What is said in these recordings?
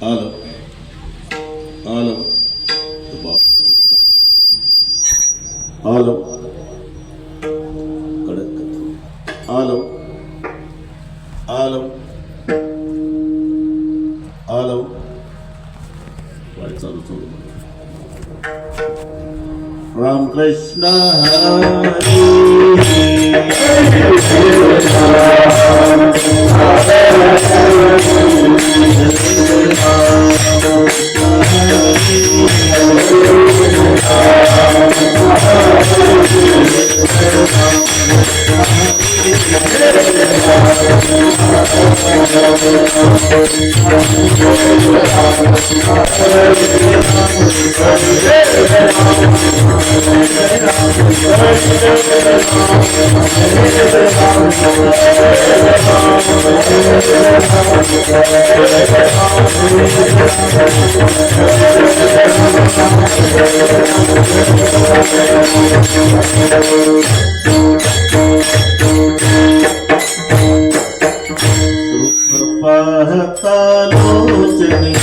आलं आलं आलं कडक आलं आलं आलं वाट चालू चालू रामकृष्ण हरी पाहतालोचनी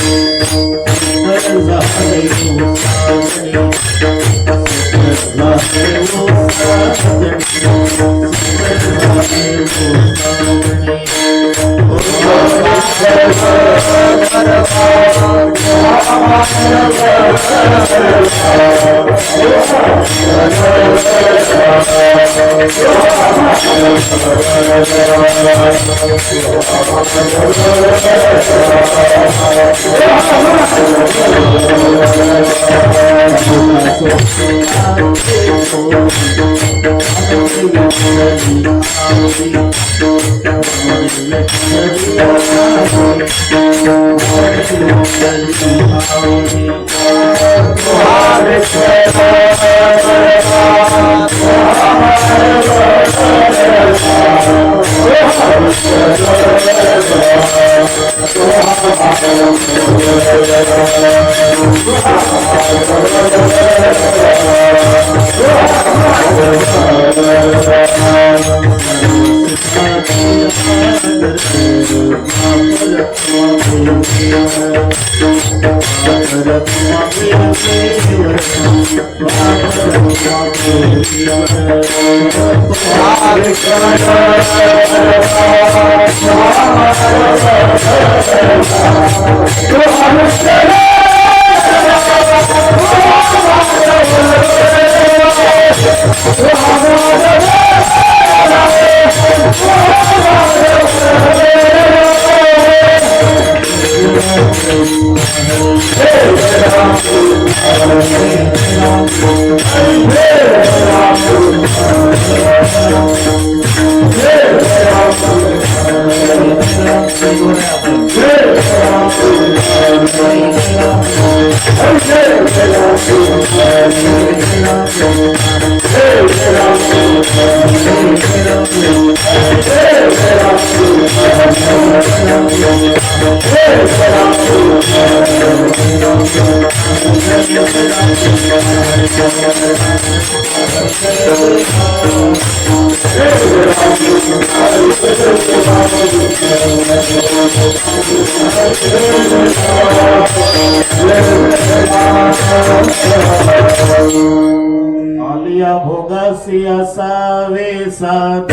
आलिया भोगासी असावे साध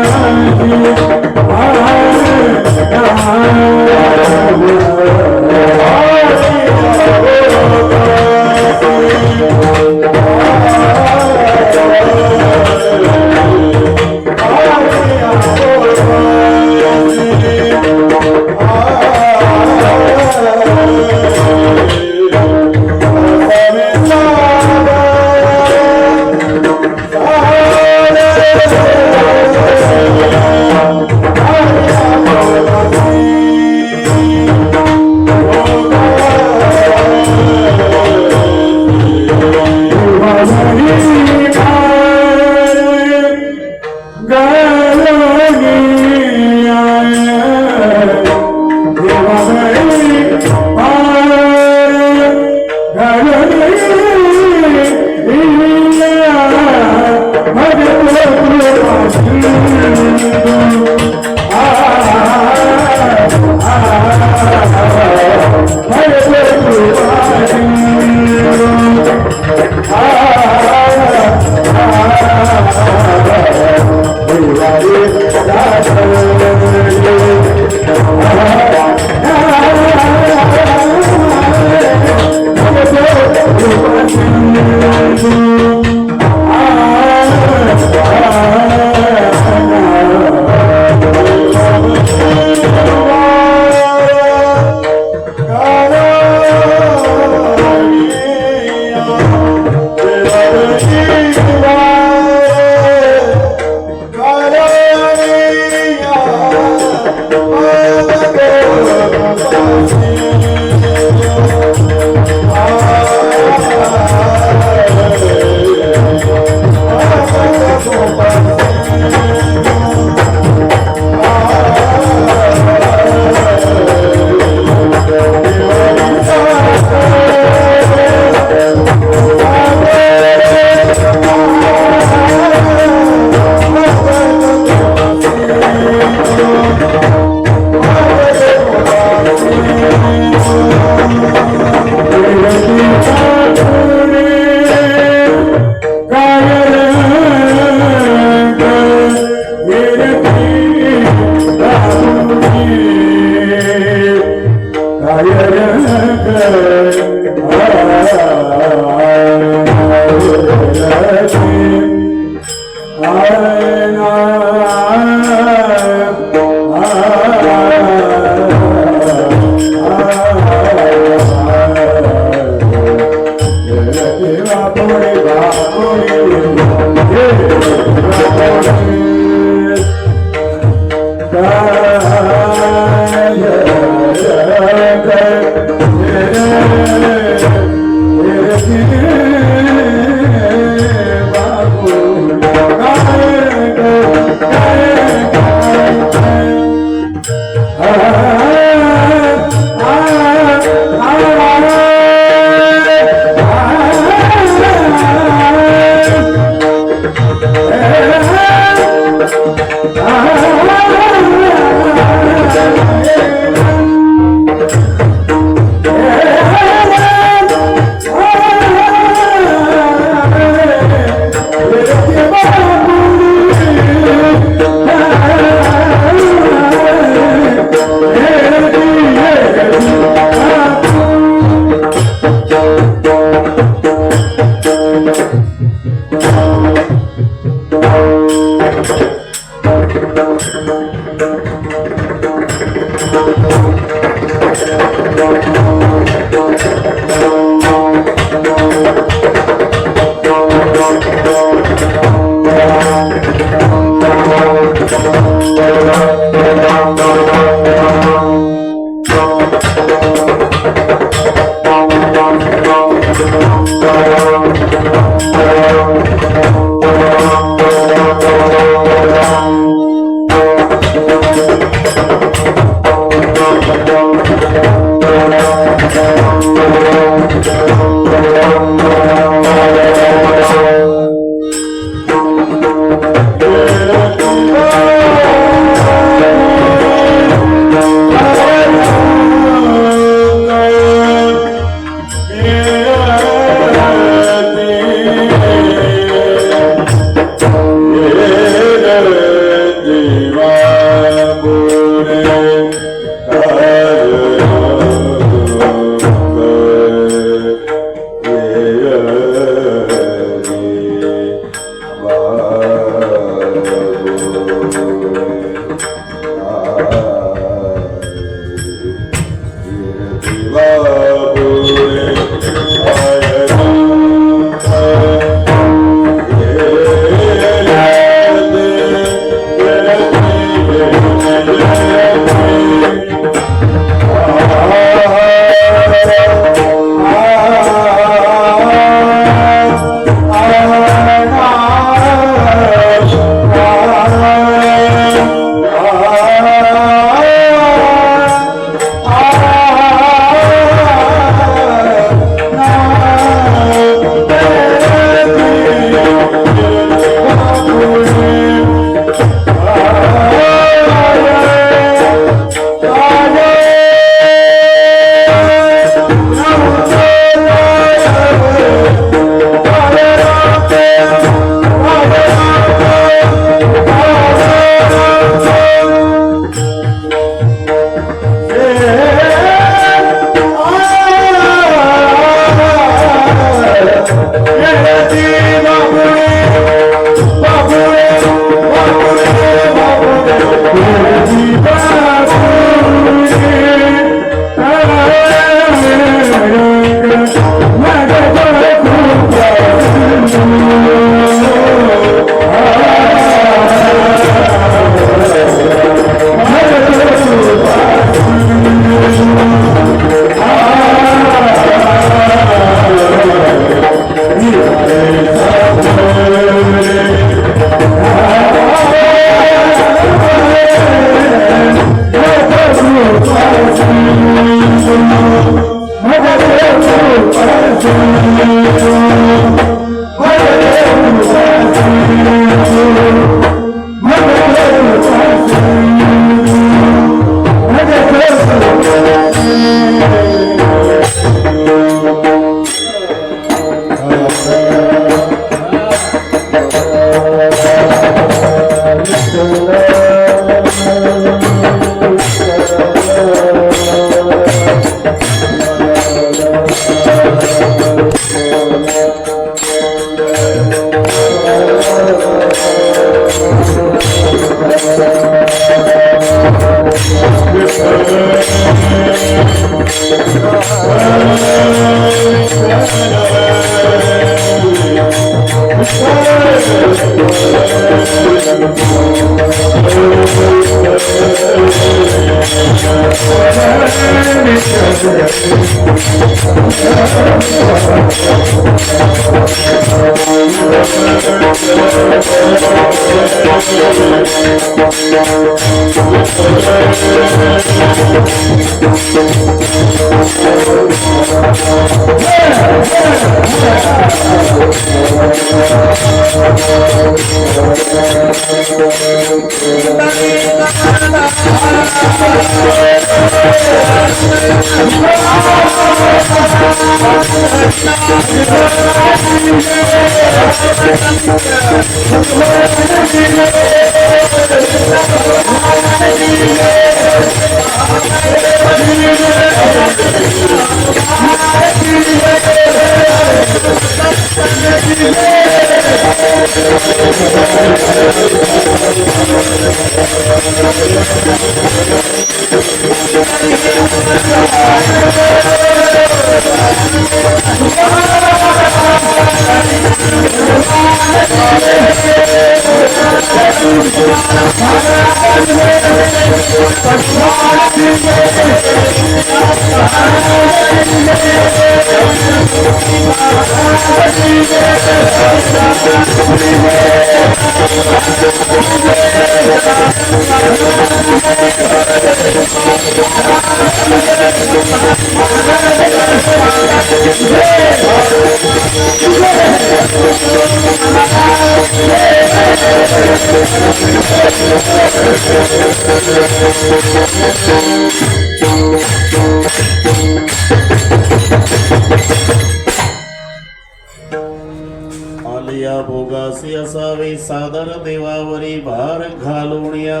आलिया भोगासी असावे सादर देवावरी भार घालूनिया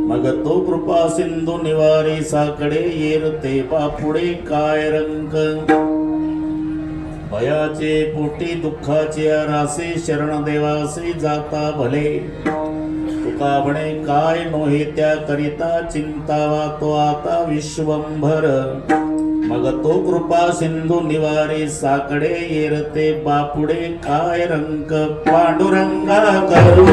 मग तो कृपा सिंधू निवारी साकडे येर ते बापुडे काय रंग भयाचे पोटी दुःखाचे रासे शरण देवासी जाता भले तुका म्हणे काय नोहे त्या करिता चिंतावा तो आता विश्वंभर मग तो कृपा सिंधू निवारी साकडे येरते बापुडे काय रंग पांडुरंगा करू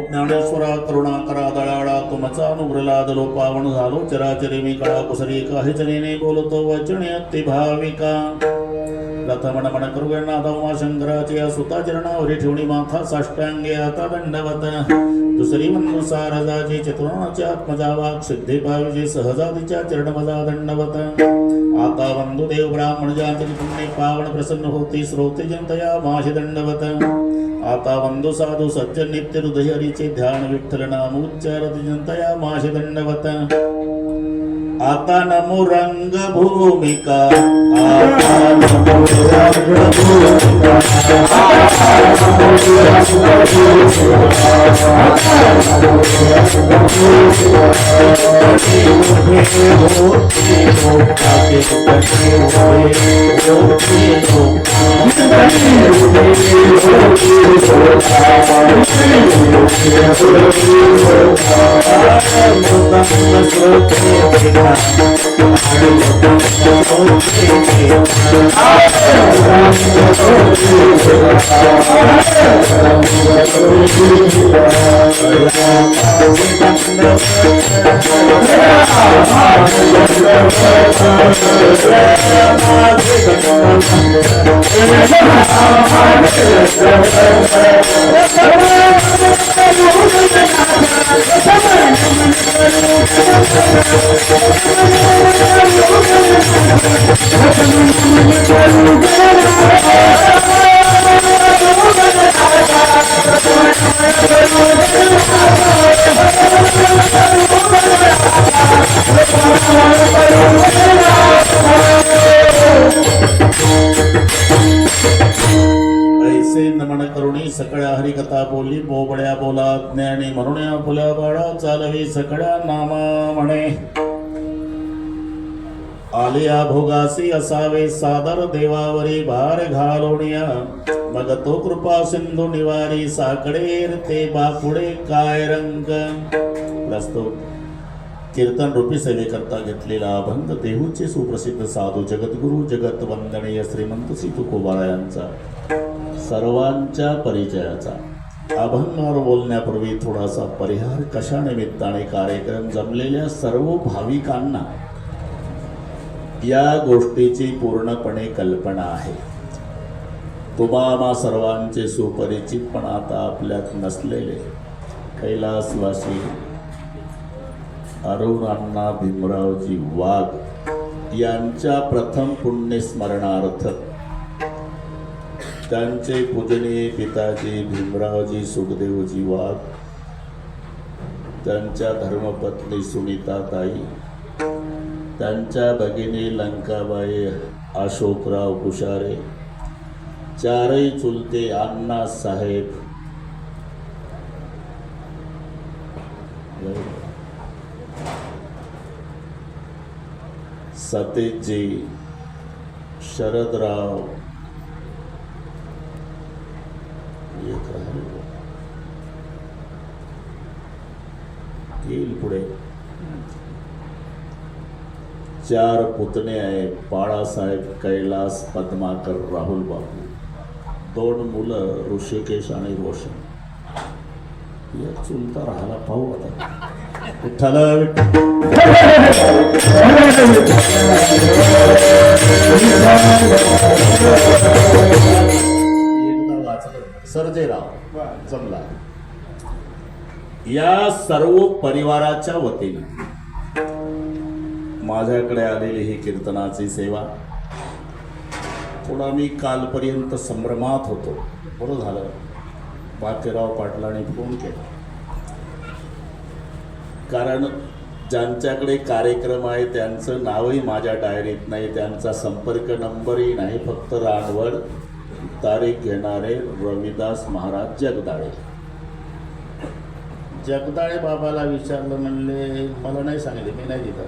ज्ञानेश्वरा करुणाकरा दयाळा तुमचा अनुग्रलाद लोपावण झालो चराचरी मी कळा कुसरी काही जणीने बोलतो वचने अति भाविका प्रथमण मन करुगणाथ उमा शंकराचे सुता चरणावरी ठेवणी माथा साष्टांगे आता दंडवत दुसरी मनुसार राजाची चतुर्णाची आत्मजा वाक सिद्धि भावीचे सहजातीच्या चरणमजा दंडवत आता बंधुदेव ब्राह्मण जाती पुण्य पावन प्रसन्न होती श्रोते जनतया माशी दंडवत आता बंधु साधु सज्जन नित्य हृदय हरीचे ध्यान विठ्ठल नाम उच्चारती जनतया माशी दंडवत आता नमो रंग भूमिका आता नमो रंग भूमिका बोला ज्ञानी म्हणून फुल्या बाळा चालवी सकळ्या नामा म्हणे आलिया भोगासी असावे सादर देवावरी भार घालोनिया मग तो कृपा सिंधू निवारी साकडेर ते बापुडे काय रंग. प्रस्तुत कीर्तन रूपी सेवेकरता घेतलेला अभंग देहूचे सुप्रसिद्ध साधू जगद्गुरु जगत वंदनीय श्रीमंत श्री तुकोबा यांचा सर्वांच्या परिचयाचा. अभंगावर बोलण्यापूर्वी थोडासा परिहार. कशा निमित्ताने कार्यक्रम जमलेल्या सर्व भाविकांना या गोष्टीची पूर्णपणे कल्पना आहे. तुम्हा सर्वांचे सुपरिचित पण आता आपल्यात नसलेले कैलासवासी अरुण अण्णा भीमरावजी वाघ यांच्या प्रथम पुण्यस्मरणार्थ त्यांचे पूजनीय पिताजी भीमरावजी सुखदेवजी वाघ, त्यांच्या धर्मपत्नी सुनीताताई, त्यांच्या भगिनी लंकाबाई अशोकराव कुशारे, चारही चुलते अण्णा साहेब, सतेजी, शरदराव, येईल पुढे, चार पुतणे आहे बाळासाहेब, कैलास, पद्माकर, राहुल बाबू, 2 मुलं ऋषिकेश आणि रोशन. या चुलता राहायला पाहू आता. विठ्ठल सर्जेराव जमला. या सर्व परिवाराच्या वतीने माझ्याकडे आलेली ही कीर्तनाची सेवा. थोडा मी कालपर्यंत संभ्रमात होतो. बरं झालं बाकेराव पाटलांनी फोन केला, कारण ज्यांच्याकडे कार्यक्रम आहे त्यांचं नावही माझ्या डायरीत नाही, त्यांचा संपर्क नंबरही नाही, फक्त रानवड तारीख घेणारे रविदास महाराज जगदाळे. जगदाळे बाबाला विचारलं, म्हणले मला नाही सांगितले, मी नाही दिलं.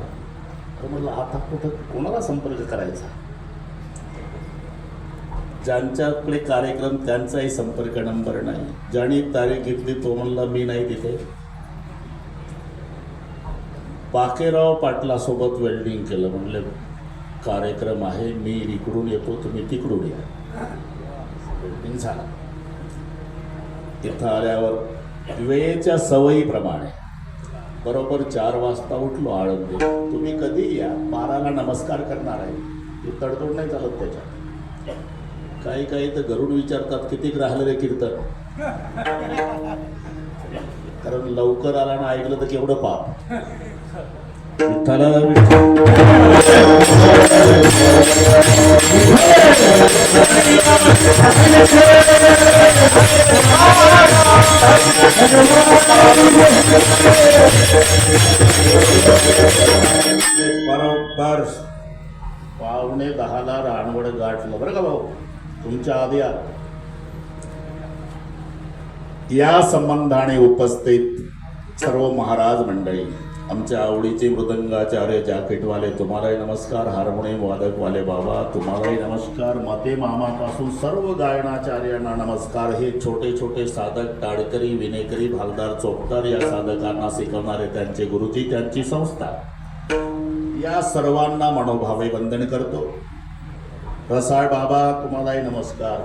तर म्हणलं आता कुठं कोणाला संपर्क करायचा? ज्यांच्याकडे कार्यक्रम त्यांचाही संपर्क नंबर नाही. ज्याने तारीख घेतली तो म्हणला मी नाही तिथे. बाकेराव पाटलासोबत वेल्डिंग केलं. म्हणले कार्यक्रम आहे, मी इकडून येतो, तुम्ही तिकडून या. वेल्डिंग झाला. इथं आल्यावर वेळेच्या सवयीप्रमाणे बरोबर 4 वाजता उठलो आळंदी. तुम्ही कधी या, 12ला नमस्कार करणार आहे. ती तडतोड नाही चालत त्याच्यात. काही काही तर घरून विचारतात किती राहिलं रे कीर्तन, कारण लवकर आला ना ऐकलं तर केवढं पाप. विठ्ठला बरोबर 9:45 रानवड गाठलं. बरं का भाऊ, तुमच्या आधी या संबंधाने उपस्थित सर्व महाराज मंडळी, आमच्या आवडीचे मृदंगाचार्य जॅकेटवाले तुम्हालाही नमस्कार, हार्मोनियम वादकवाले बाबा तुम्हालाही नमस्कार, माते मामापासून सर्व गायनाचार्यांना नमस्कार. हे छोटे छोटे साधक, टाळकरी, विनेकरी, भालदार, चोपदार या साधकांना शिकवणारे त्यांचे गुरुजी, त्यांची संस्था, या सर्वांना मनोभावे वंदन करतो. रसाळ बाबा तुम्हालाही नमस्कार.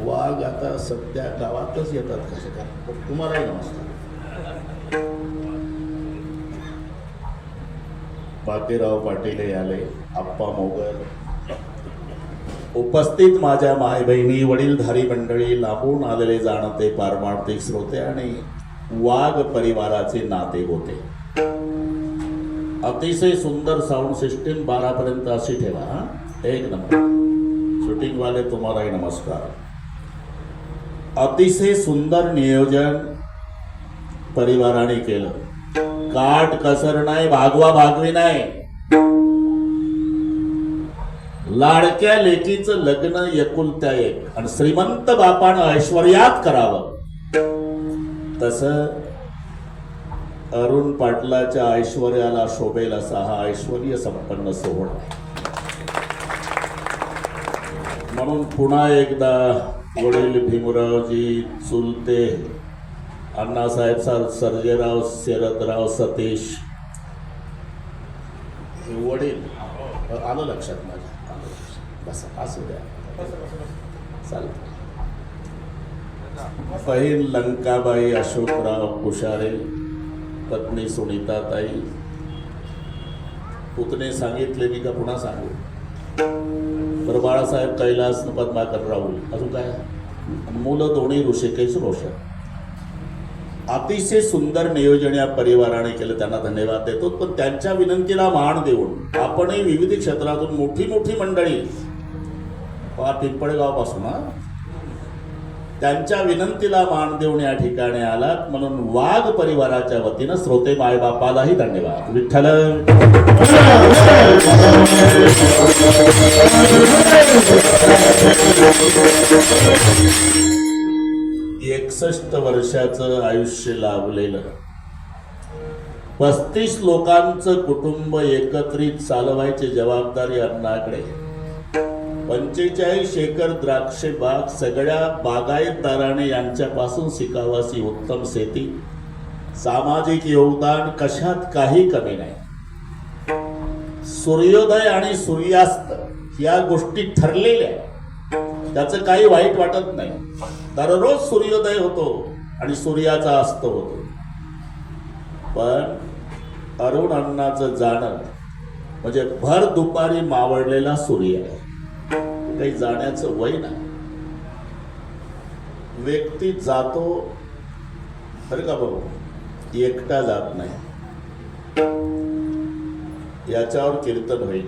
वाघ आता सध्या गावातच येतात कसं काय, पण तुम्हालाही नमस्कार. बाकेराव पाटील आले, आप्पा मोगर, उपस्थित माझ्या माय बहिणी, वडीलधारी मंडळी, लांबून आलेले जाणते पारमार्थिक श्रोते आणि वाघ परिवाराचे नाते होते. अतिशय सुंदर साऊंड सिस्टीम 12 पर्यंत अशी ठेवा. 1 नंबर. शूटिंग वाले तुम्हालाही नमस्कार. अतिशय सुंदर नियोजन परिवाराने केलं. काट कसर नाही, भागवा भागवी नाही. लाडक्या लेकीचं लग्न एकुलत्या एक आणि श्रीमंत बापानं ऐश्वर्यात करावं, तसं अरुण पाटलाच्या ऐश्वर्याला शोभेल असा हा ऐश्वर्य संपन्न सोहळा आहे. म्हणून पुन्हा एकदा वडील भीमरावजी, चुलते अण्णासाहेब सर्जेराव शरदराव सतीश वडील, आलं लक्षात माझ्या, बस असू द्या, चालतं. बहीण लंकाबाई अशोकराव कुशारे, पत्नी सुनीताताई, पुतणे सांगितले मी का पुन्हा सांगू? तर बाळासाहेब कैलास पद्माकर राहुल, अजून काय मुलं दोन्ही ऋषिकेश रोशन. अतिशय सुंदर नियोजन या परिवाराने केलं, त्यांना धन्यवाद देतो. पण त्यांच्या विनंतीला मान देऊन आपणही विविध क्षेत्रातून मोठी मोठी मंडळी पिंपळगाव पासून त्यांच्या विनंतीला मान देऊन या ठिकाणी आलात, म्हणून वाघ परिवाराच्या वतीनं श्रोते मायबापालाही धन्यवाद. विठ्ठल. 61 वर्षाचं आयुष्य लाभलेलं, 35 लोकांचं कुटुंब एकत्रित चालवायची जबाबदारी अण्णाकडे, 45 एकर द्राक्ष बाग, सगळ्या बागायतदाराने यांच्यापासून शिकावासी उत्तम शेती, सामाजिक योगदान, कशात काही कमी नाही. सूर्योदय आणि सूर्यास्त या गोष्टी ठरलेल्या, त्याचं काही वाईट वाटत नाही. दररोज सूर्योदय होतो आणि सूर्याचा अस्त होतो. पण अरुण अण्णाचं जाणं म्हणजे भर दुपारी मावळलेला सूर्य आहे, काही जाण्याचं वय नाही. व्यक्ती जातो बरं का भाऊ, एकटा जात नाही. याच्यावर कीर्तन होईल.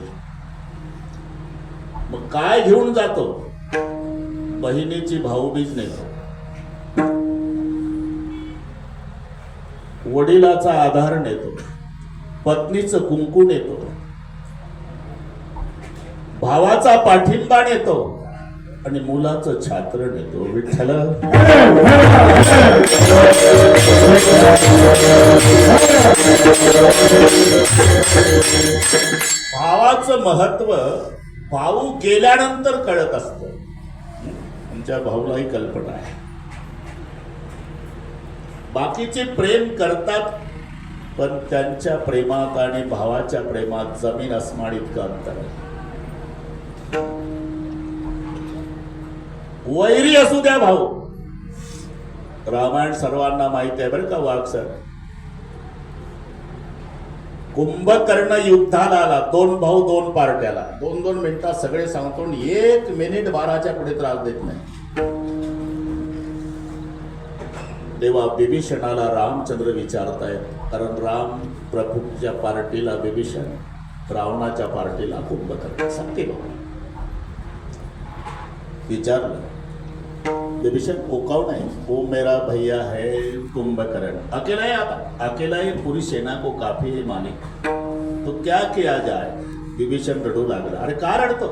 मग काय घेऊन जातो? बहिणीची भाऊबीज नेतो, वडिलाचा आधार नेतो, पत्नीचं कुंकू नेतो, भावाचा पाठिंबा नेतो आणि मुलाचं छात्र नेतो. विठ्ठल. भावाचं महत्व भाऊ गेल्यानंतर कळत असतं. आमच्या भाऊलाही कल्पना आहे. बाकीचे प्रेम करतात, पण त्यांच्या प्रेमात आणि भावाच्या प्रेमात जमीन अस्मान इतकं अंतर आहे. वैरी असू द्या भाऊ, रामायण सर्वांना माहिती आहे बरं का वाघ सर. कुंभकर्ण युद्धाला आला, 2 भाऊ 2 पार्ट्याला, 2-2 मिनिटात सगळे सांगतो, 1 मिनिट 12च्या पुढे त्रास देत नाही. तेव्हा बिभीषणाला रामचंद्र विचारतायत, कारण राम प्रभूच्या पार्टीला बिभीषण, रावणाच्या पार्टीला कुंभकर्ण. सांगते भाऊ विचारलं, विभीषण कोकाव नहीं, वो मेरा भैया है कुंभकर्ण, अकेला ही आता, अकेला ही पूरी सेना को काफी है मालिक, तो क्या किया जाए? विभीषण रडू लागला. अरे का रडतो?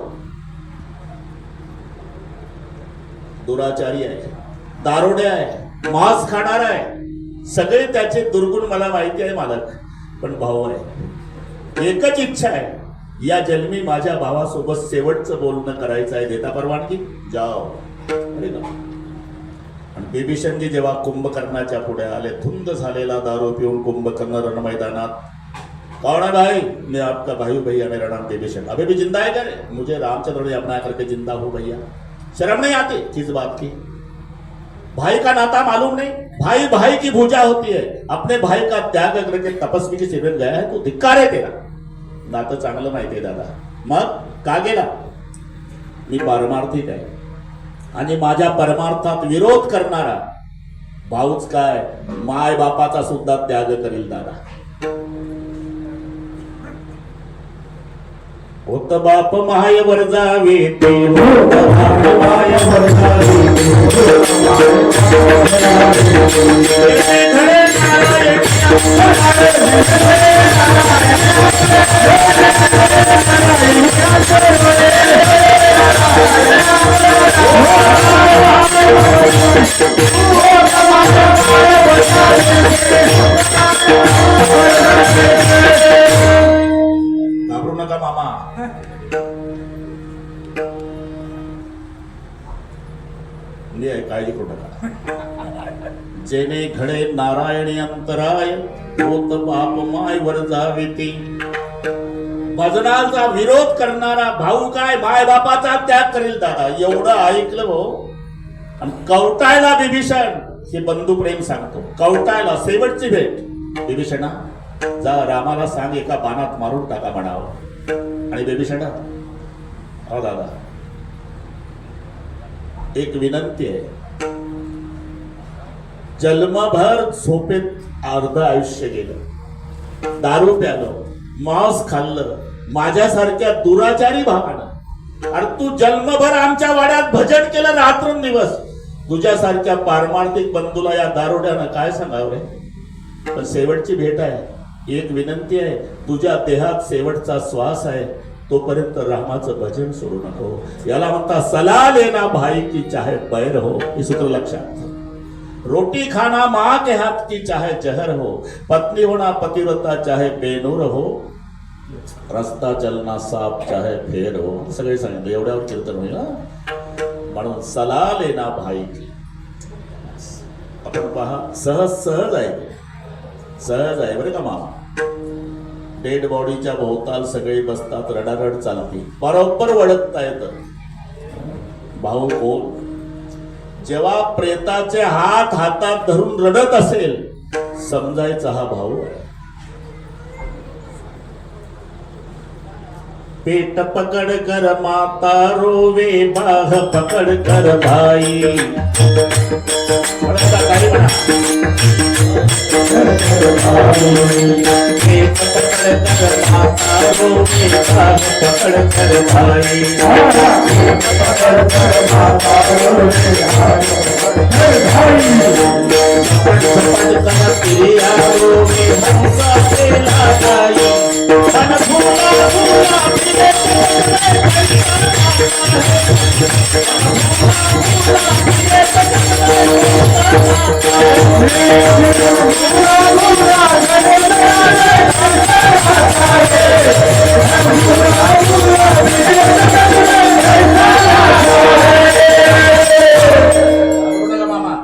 दुराचारी आहे, दारोडे आहे, मांस खाणार आहे, सगळे त्याचे दुर्गुण मला माहिती आहे मालक, पण भाऊ आहे. एकच इच्छा आहे, या जन्मी माझ्या भावासोबत शेवटचं बोलणं करायचं आहे, देता परवानगी? जाओ. अरे ना. आणि बिभीषणजी जेव्हा कुंभकर्णाच्या पुढे आले, धुंद झालेला दारू पिऊन कुंभकर्ण रण मैदानात, कौन है भाई? मैं आपका भाई भैया, मेरा नाम बिभीषण. अभी भी जिंदा है क्या? मुझे रामचंद्र ने अपना करके जिंदा हो भैया. शर्म नहीं आती किस बात की? भाई का नाता मालूम नहीं? भाई भाई की भूजा होती है. अपने भाई का त्याग करके तपस्वी के शिबिर गया है, तो धिक्कार है तेरा. नातं चांगलं माहितीये दादा. मग का गेला? मी पारमार्थिक आहे आणि माझ्या परमार्थात विरोध करणारा भाऊच काय, माय बापाचा सुद्धा त्याग करील दादा. होत बाप मायवर जावे ते, होत बाप मायवर जावे ते. जेने घडे नारायणी अंतराय होत बाप माय वर जाविती. भजनाचा विरोध करणारा भाऊ काय माय बापाचा त्याग करील दादा, एवढं ऐकलं भाऊ. आणि कवटायला विभीषण हे बंधू प्रेम सांगतो. कवटायला शेवटची भेट, विभीषणा जा रामाला सांग एका बाणात मारून टाका म्हणावं. आणि विभीषणा हो दादा एक विनंती आहे, जन्मभर झोपेत अर्ध आयुष्य गेलं, दारू प्यालं, मांस खाल्लं माझ्यासारख्या दुराचारी भावानं. अरे तू जन्मभर आमच्या वाड्यात भजन केलं रात्रंदिवस, तुझ्यासारख्या पारमार्थिक बंधूला या दारुड्यानं काय सांगावं रे. पण शेवटची भेट आहे, एक विनंती आहे, तुझ्या देहात शेवटचा श्वास आहे तोपर्यंत रामाचं भजन सोडू नको. याला म्हणता सलाह लेना भाई की चाहे बैर हो. हे सूत्र लक्षात. रोटी खाना माँ के हाथ की चाहे जहर हो, पत्नी होना पतिव्रता चाहे बेनूर हो, रस्ता चलना साफ चाहे फेर हो. सगळे सांगितलं एवढ्यावर कीर्तन होईल. म्हणून सलाह लेना भाई की. आपण पहा सहज आहे, सहज आहे बरं का मामा. डेड बॉडीच्या भोवताल सगळे बसतात, रडारड चालते, बरोबर वळखता येतं भाऊ कोण. जेव्हा प्रेताचे हात हातात धरून रडत असेल समजायचा हा भाऊ आहे. पेट पकड कर माता रोवे, बाह पकड कर भाई. काही म्हणा पेट पकड कर माता रोवे, बाह पकड कर भाई. पकड कर माता रोवे, पकड कर पिया रोवे, हंसा पेला गाई. मन भूला भूला फिरे मामा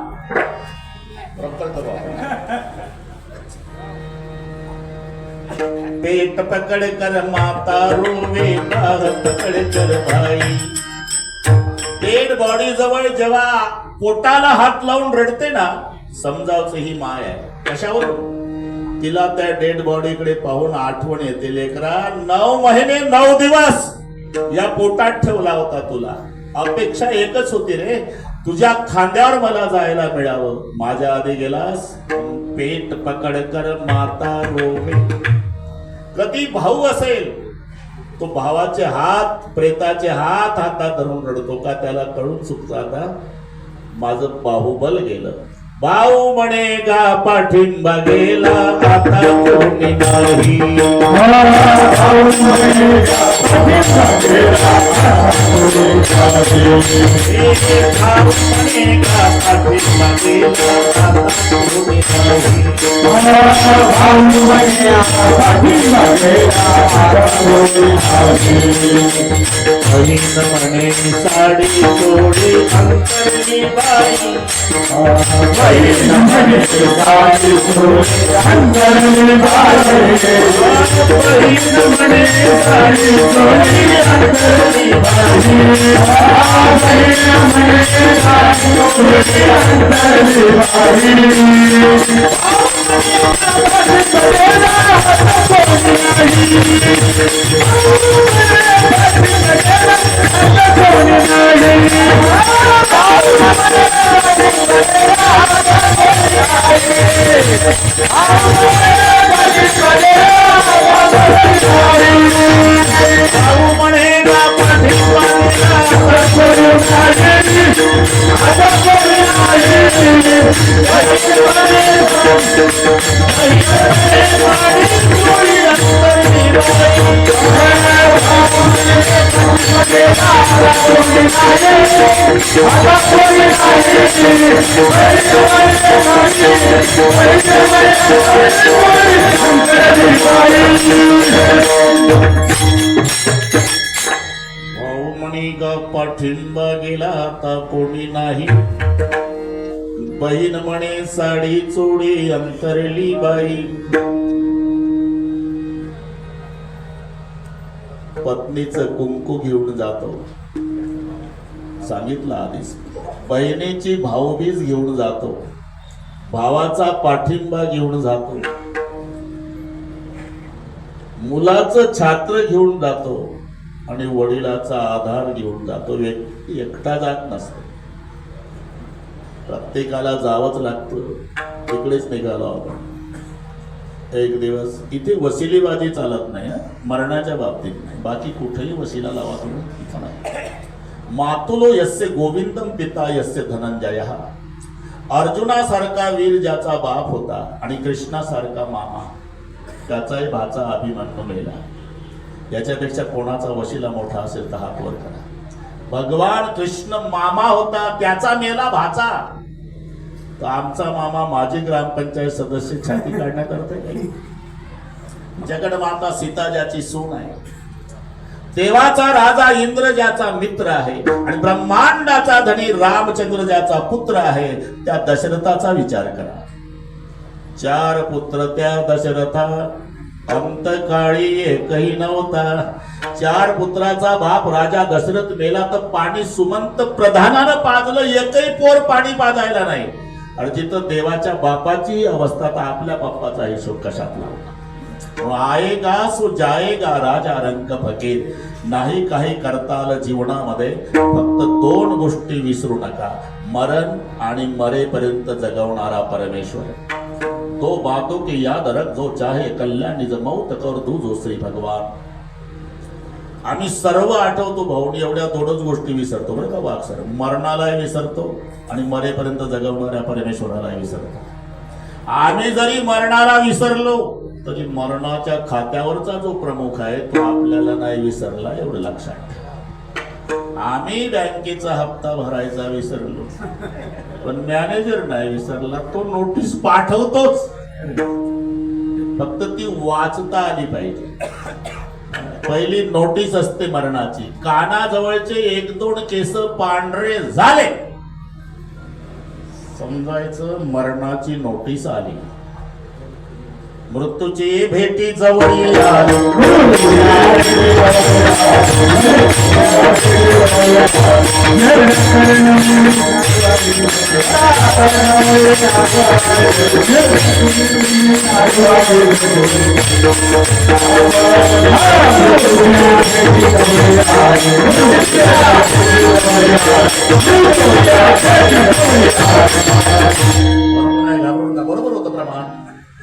पेट पकड़ कर माता रोवे, बाह पकड़ कर भाई. डेड बॉडी जवळ जेव्हा पोटाला हात लावून रडते ना समजावचं ही माय आहे. कशावरून? तिला त्या डेड बॉडीकडे पाहून आठवण येते, लेकरा 9 महिने 9 दिवस या पोटात ठेवला होता तुला. अपेक्षा एकच होती रे, तुझ्या खांद्यावर मला जायला मिळावं. माझ्या आधी गेलास. पेट पकड कर माता रोवे. कधी भाऊ असेल तो भावाचे हात, प्रेताचे हात हातात धरून रडतो का? त्याला कळून चुकतं आता माझं बाहुबल गेलं. भाऊ म्हणेगा पाठिंबा गेला आता कोणी नाही. भाऊ म्हणेगा पाठिंबा गेला आता कोणी नाही. भाऊ म्हणेगा पाठिंबा गेला आता कोणी नाही. भाऊ म्हणेगा पाठिंबा गेला आता कोणी नाही. बहीण म्हणे साडी सोडी अंतरली बाई. बहीण म्हणे साडी सोडी अंतरली बाई. बहीण म्हणे साडी सोडी अंतरली बाई. बहीण म्हणे साडी सोडी अंतरली बाई. पाठिंबा गेला आता कोणी नाही. बहीण म्हणे साडी चोडी अंतरली बाई. पत्नीचं कुंकू घेऊन जातो, सांगितलं आधीच. बहिणीची भाऊबीज घेऊन जातो, भावाचा पाठिंबा घेऊन जातो, मुलाचं छात्र घेऊन जातो आणि वडिलाचा आधार घेऊन जातो. व्यक्ती एकटा जात नसतो, प्रत्येकाला जावंच लागतं. तिकडेच निघालो आपण एक दिवस. इथे वसिलीबाजी चालत नाही, मरणाच्या बाबतीत नाही. बाकी कुठेही वशिला लावा तुम्ही, इथं नाही. मातुलो यस्य गोविंदम पिता यस्य धनंजय. अर्जुनासारखा वीर ज्याचा बाप होता आणि कृष्णासारखा मामा, त्याचाही भाचा अभिमन्यू मेला. याच्यापेक्षा कोणाचा वशिला मोठा असेल तर हात वर करा. भगवान कृष्ण मामा होता, त्याचा मेला भाचा. तर आमचा मामा माजी ग्रामपंचायत सदस्य छाती काढण्यात अर्थ काही. जगड माता सीता ज्याची सून आहे, देवाचा राजा इंद्र ज्याचा मित्र आहे आणि ब्रह्मांडाचा धनी रामचंद्र ज्याचा पुत्र आहे, त्या दशरथाचा विचार करा. 4 पुत्र त्या दशरथा, अंतकाळी एकही नव्हता. 4 पुत्राचा बाप राजा दशरथ मेला तर पाणी सुमंत प्रधानानं पाजलं, एकही पोर पाणी पाजायला नाही. आणि जिथं देवाच्या बापाची अवस्था, तर आपल्या बाप्पाचा हिशोब कशात लावला. आएगा सो जाएगा राजा रंग फकीर. नाही काही करता आलं जीवनामध्ये, फक्त 2 गोष्टी विसरू नका, मरण आणि मरेपर्यंत जगवणारा परमेश्वर. तो बातों की याद रख जो चाहे कल्याण निज मौत कर तू जो श्री भगवान. आम्ही सर्व आठवतो भाऊनी, एवढ्या 2च गोष्टी विसरतो बरं का वाघ सर. मरणालाही विसरतो आणि मरेपर्यंत जगवणाऱ्या परमेश्वरालाही विसरतो. आम्ही जरी मरणाला विसरलो तरी मरणाच्या खात्यावरचा जो प्रमुख आहे तो आपल्याला नाही विसरला, एवढं लक्षात ठेवा. आम्ही बँकेचा हप्ता भरायचा विसरलो, पण मॅनेजर नाही विसरला, तो नोटीस पाठवतोच. फक्त ती वाचता आली पाहिजे. पहिली नोटीस असते मरणाची. कानाजवळचे 1-2 केस पांढरे झाले, समजायचं मरणाची नोटीस आली. मृत्यूची भेटी जवळी आली. बरोबर होतं प्रमाण.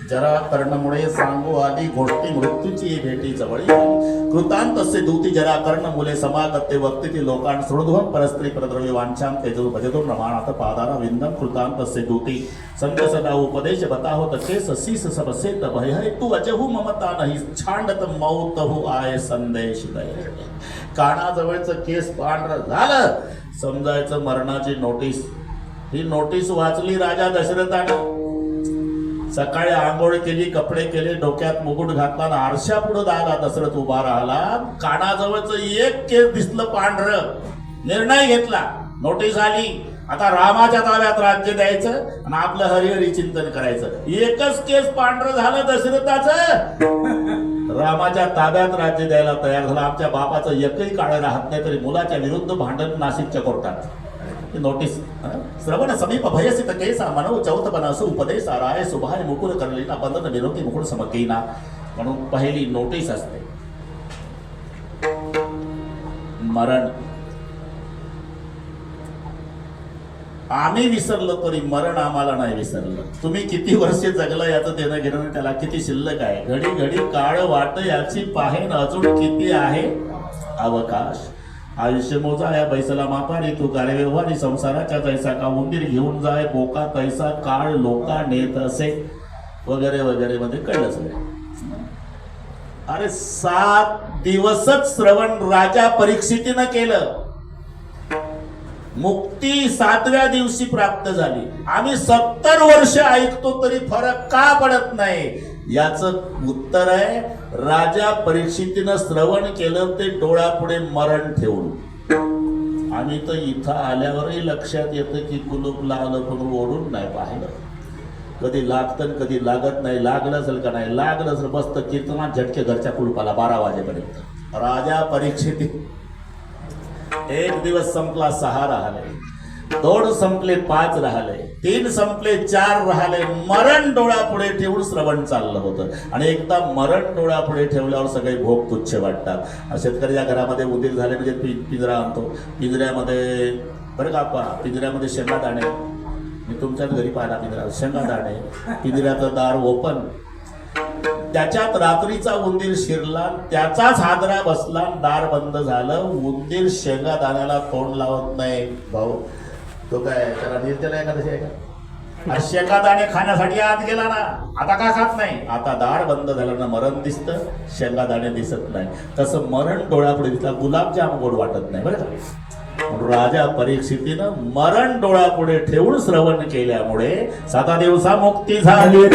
जरा कर्णमुळे सांगू आली गोष्टी मृत्यूची भेटी जवळी आली. कृतांतस्य दूती जरा कर्ण मुले समागत्ते वक्ती लोकांन सोडध्वम परस्त्री प्रद्रव्य वांछाम तेजो भजतो प्रमाणात पादारा विंदम कृतांतस्य दूती संत सदा उपदेश बताहो तसे ससीस सबसे भय है तू अजहू ममता नाही छांडत मौतहू आय संदेश दय. कानाजवळचं केस पांढरं झालं, समजायचं मरणाची नोटीस. ही नोटीस वाचली राजा दशरथानं. सकाळी आंघोळ केली, कपडे केले, डोक्यात मुकुट घातला, आरशा पुढे दादा दशरथ उभा राहिला. कानाजवळचं एक केस दिसलं पांढरं. निर्णय घेतला, नोटीस आली. आता रामाच्या ताब्यात राज्य द्यायचं आणि आपलं हरिहरी चिंतन करायचं. एकच केस पांढरं झालं दशरथाचं, रामाच्या ताब्यात राज्य द्यायला तयार झाला. आमच्या बापाचं एकही काळ राहत नाही, तरी मुलाच्या विरुद्ध भांडण नाशिकच्या कोर्टात. नोटीस. श्रवण समीप भयसित केसा मनव चौथ बनस उपदेश राय सुभाय मुकुल करलीना बंधन विरोधी मुकुल समकीना. म्हणून पहिली नोटीस असते मरण. आम्ही विसरलो तरी मरण आम्हाला नाही विसरलं. तुम्ही किती वर्षे जगला याचं देणं घेणं नाही, त्याला किती शिल्लक आहे. घडी घडी काळ वाट याची पाहेन अजून किती आहे अवकाश. आयुष्य मोजा या बैसला मापारी तू कार्य व्यवहारी संसाराच्या जैसा का उंदीर घेऊन जाय बोका तैसा काळ लोका नेत असे वगैरे वगैरे मध्ये कळलंच नाही. अरे 7 दिवसच श्रवण राजा परीक्षितीनं केलं. मुक्ती 7व्या दिवशी प्राप्त झाली. आम्ही 70 वर्ष ऐकतो तरी फरक का पडत नाही, याचं उत्तर आहे राजा परीक्षितीनं श्रवण केलं ते डोळ्यापुढे मरण ठेवून. आम्ही तर इथं आल्यावरही लक्षात येतं की कुलूप लावलं पण ओढून नाही पाहिलं. कधी लागतं कधी लागत नाही. लागलं असेल का नाही लागलं असेल बसतं कीर्तनात झटके घरच्या कुलपाला 12 वाजेपर्यंत. राजा परीक्षित एक दिवस संपला 6 राहिले, 2 संपले 5 राहिले, 3 संपले 4 राहिले. मरण डोळ्यापुढे ठेवून श्रवण चाललं होतं आणि एकदा मरण डोळ्यापुढे ठेवल्यावर सगळे भोग तुच्छ वाटतात. शेतकऱ्याच्या घरामध्ये उंदीर झाले म्हणजे पिंजरा आणतो. पिंजऱ्यामध्ये बरं का आपा पिंजऱ्यामध्ये शेंगादाणे, मी तुमच्याच घरी पाहिला पिंजरा शेंगादाणे, पिंजऱ्याचं दार ओपन, त्याच्यात रात्रीचा उंदीर शिरला, त्याचाच हादरा बसला, दार बंद झालं. उंदीर शेंगादाण्याला तोंड लावत नाही. भाऊ तो काय त्याला निर्जल एकादशी आहे का? शेंगादाणे खाण्यासाठी आत गेला ना, आता का खात नाही? आता दार बंद झालं ना, मरण दिसतं शेंगादाणे दिसत नाही. तसं मरण डोळ्यापुढे दिसला, गुलाबजाम गोड वाटत नाही बरं का. राजा परीक्षितीनं मरण डोळ्यापुढे ठेवून श्रवण केल्यामुळे 7 दिवसा मुक्ती झाली.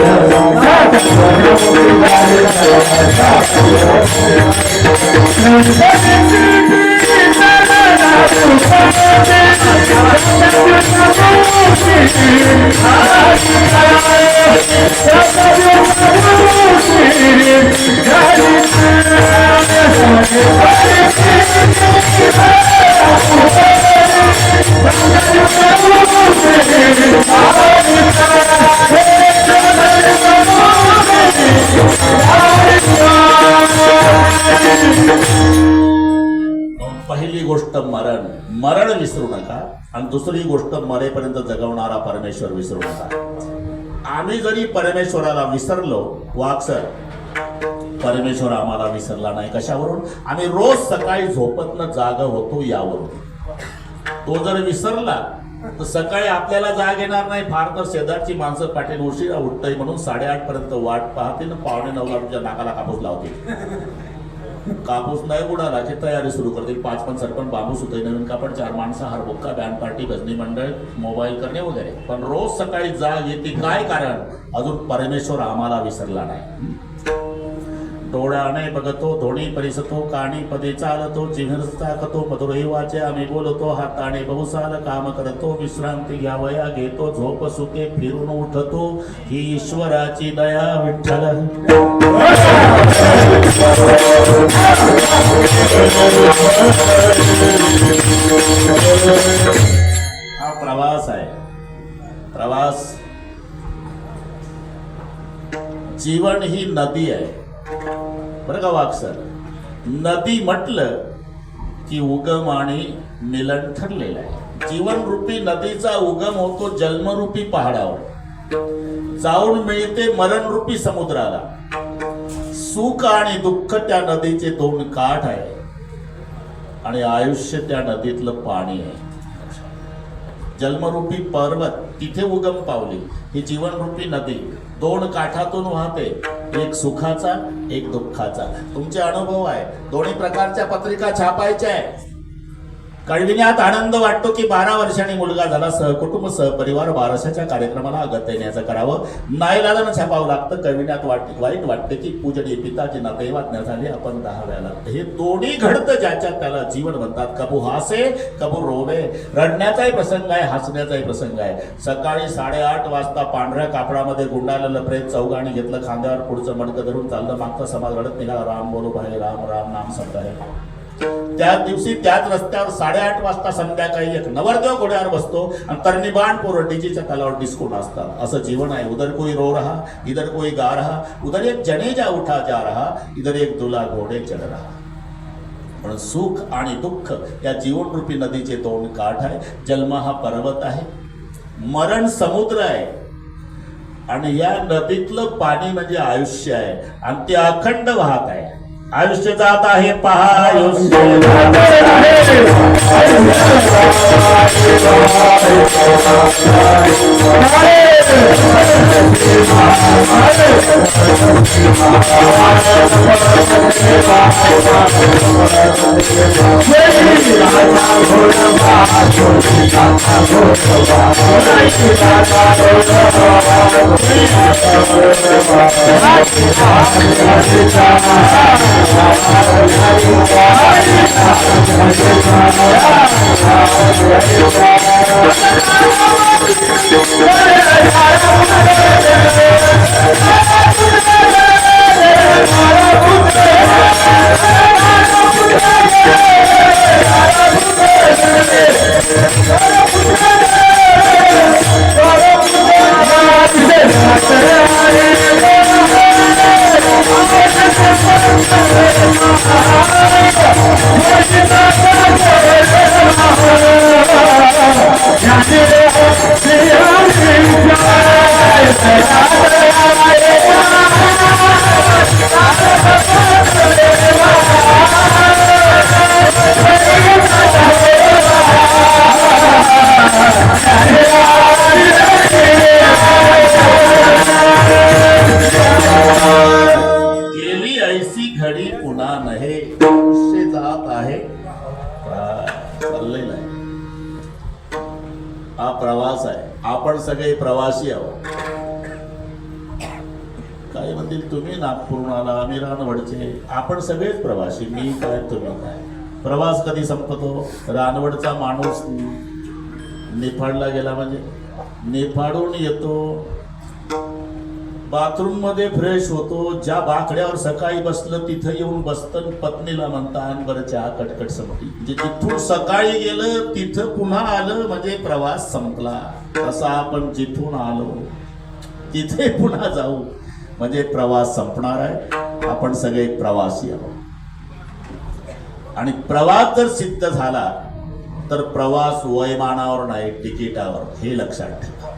पहिली गोष्ट मरण, मरण विसरू नका. आणि दुसरी गोष्ट मरेपर्यंत जगवणारा परमेश्वर विसरू नका. आम्ही जरी परमेश्वराला विसरलो, वाघ सर परमेश्वर आम्हाला विसरला नाही. कशावरून? आम्ही रोज सकाळी झोपतनं जाग होतो यावरून. तो जर विसरला तर सकाळी आपल्याला जाग येणार नाही. फार तर शेजारची माणसं पाटील उशिरा उठतंय म्हणून 8:30 पर्यंत वाट पाहतील, 8:45ला तुमच्या नाकाला कापूस लावतील. कापूस नाही उडाला की तयारी सुरू करतील. 5 पण सरपण बांबू सुतई नवीन कापड, 4 माणसं, हरबुक्का, बँड पार्टी, भजनी मंडळ, मोबाईल करणे वगैरे. पण रोज सकाळी जाग येते. काय कारण? अजून परमेश्वर आम्हाला विसरला नाही. डोळ्याने बघतो, धोणी परिसतो, काणी पदे चालतो, जिव्हार कतो, मधुरही वाचे आम्ही बोलतो, हाताने बहुसाल काम करतो, विश्रांती घ्यावया घेतो, झोप सुते फिरून उठतो, ही ईश्वराची दया विठ्ठल. हा प्रवास आहे. प्रवास. जीवन ही नदी आहे बरं का वाघ सर. नदी म्हटलं की उगम आणि मिलन ठरलेलं आहे. जीवन रूपी नदीचा उगम होतो जन्मरूपी पहाडावर, जाऊन मिळते मरण रूपी समुद्राला. सुख आणि दुःख त्या नदीचे 2 काठ आहे आणि आयुष्य त्या नदीतलं पाणी आहे. जन्मरूपी पर्वत तिथे उगम पावली. ही जीवनरूपी नदी 2 काठातून वाहते, एक सुखाचा एक दुःखाचा. तुमचे अनुभव आहे. दोन्ही प्रकारच्या पत्रिका छापायच्या आहे. कळविण्यात आनंद वाटतो की 12 वर्षांनी मुलगा झाला, सहकुटुंब सहपरिवार बारशाच्या कार्यक्रमाला अगत्य येण्याचं करावं, नाईलाजानं छापावं लागतं. कळविण्यात वाईट वाटते की पूजनीय पिताची नातेवाईक झाले, आपण 10 लागतं. हे दोन्ही घडतं ज्याच्यात त्याला जीवन म्हणतात. कबू हासे कबू रोवे. रडण्याचाही प्रसंग आहे, हसण्याचाही प्रसंग आहे. सकाळी 8:30 वाजता पांढऱ्या कापडामध्ये गुंडाळलेलं प्रेत चौघाणी घेतलं, खांद्यावर पुढचं मडकं धरून चाललं. मागचा समाज रडत निघाला, राम बोलो भाई राम राम नाम संत आहे. त्याच दिवसी त्याच रस्त्यावर 8:30 वाजता संध्याकाळी एक नवरदेव घोड्यावर बसतो आणि तरणीबाण पोरं डीजेच्या तालावर डिस्को नाचतात. असं जीवन आहे. उधर कोई रो रहा, इधर कोई गा रहा, उधर एक जनेजा उठा जा रहा, इधर एक दुला घोडे चढ रहा. पण सुख आणि दुःख या जीवनरूपी नदीचे 2 काठ आहे. जन्म हा पर्वत आहे, मरण समुद्र आहे आणि या नदीतलं पाणी म्हणजे आयुष्य आहे आणि ते अखंड वाहत आहे. आयुष्य जात आहे पहा, आयुष्य गेली ऐसी घडी पुन्हा नहे आयुष्य जात आहे चाललेला आहे. हा प्रवास आहे. आपण सगळे प्रवासी आहोत. काय म्हणतील तुम्ही नागपूरहून आला, आम्ही रानवडचे. आपण सगळेच प्रवासी. मी काय तुम्ही काय. प्रवास कधी संपतो? रानवडचा माणूस निफाडला गेला म्हणजे निफाडून येतो, बाथरूम मध्ये फ्रेश होतो, ज्या बाकड्यावर सकाळी बसलं तिथं येऊन बसतं, पत्नीला म्हणता आण बरं चहा, कटकट संपली. म्हणजे जिथून सकाळी गेलं तिथं पुन्हा आलं म्हणजे प्रवास संपला. तसा आपण जिथून आलो तिथे पुन्हा जाऊ म्हणजे प्रवास संपणार आहे. आपण सगळे प्रवासी आहोत. आणि प्रवास जर सिद्ध झाला तर प्रवास वयमानावर नाही, तिकिटावर. हे लक्षात ठेवा.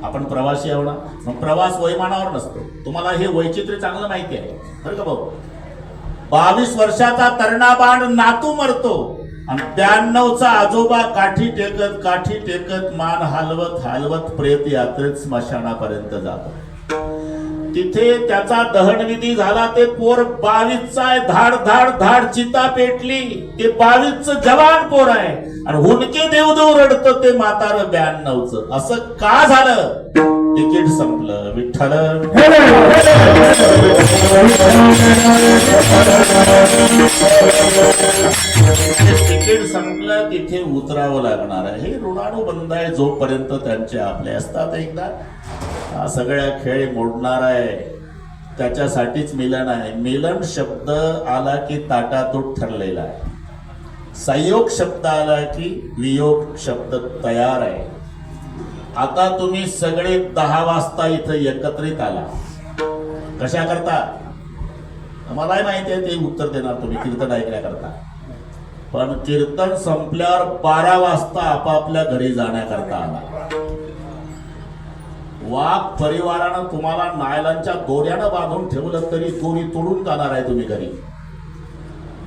आपण प्रवासी आहोत ना, मग प्रवास वयमानावर नसतो. तुम्हाला हे वैचित्र्य चांगलं माहिती आहे बरं का भाऊ. 22 वर्षाचा तरणा बाण नातू मरतो आणि 92चा आजोबा काठी टेकत मान हलवत हलवत प्रेत यात्रेत स्मशानापर्यंत जातो. तिथे त्याचा दहनविधी झाला. ते पोर 22चा आहे. धाड धाड धाड चिता पेटली. ते 22चं जवान पोर आहे आणि हुनके देवदेव रडतं ते म्हातार 92चं. असं का झालं? तिकीट संपलं. विठ्ठल तिकीट संपलं. तिथे उतरावं लागणार आहे. हे ऋणानुबंध आहे जोपर्यंत त्यांचे आपले असतात. एकदा हा सगळ्या खेळ मोडणार आहे. त्याच्यासाठीच मिलन आहे. मिलन शब्द आला की ताटातूट ठरलेला आहे. संयोग शब्द आला की वियोग शब्द तयार आहे. आता तुम्ही सगळे 10 वाजता इथं एकत्रित आला. कशा करता? मलाही माहिती आहे ते उत्तर देणार तुम्ही कीर्तन ऐकण्याकरता. पण कीर्तन संपल्यावर 12 वाजता आपापल्या घरी जाण्याकरता आला. वाघ परिवारानं तुम्हाला नायलांच्या दोऱ्यानं बांधून ठेवलं तरी दोरी तोडून जाणार आहे तुम्ही घरी.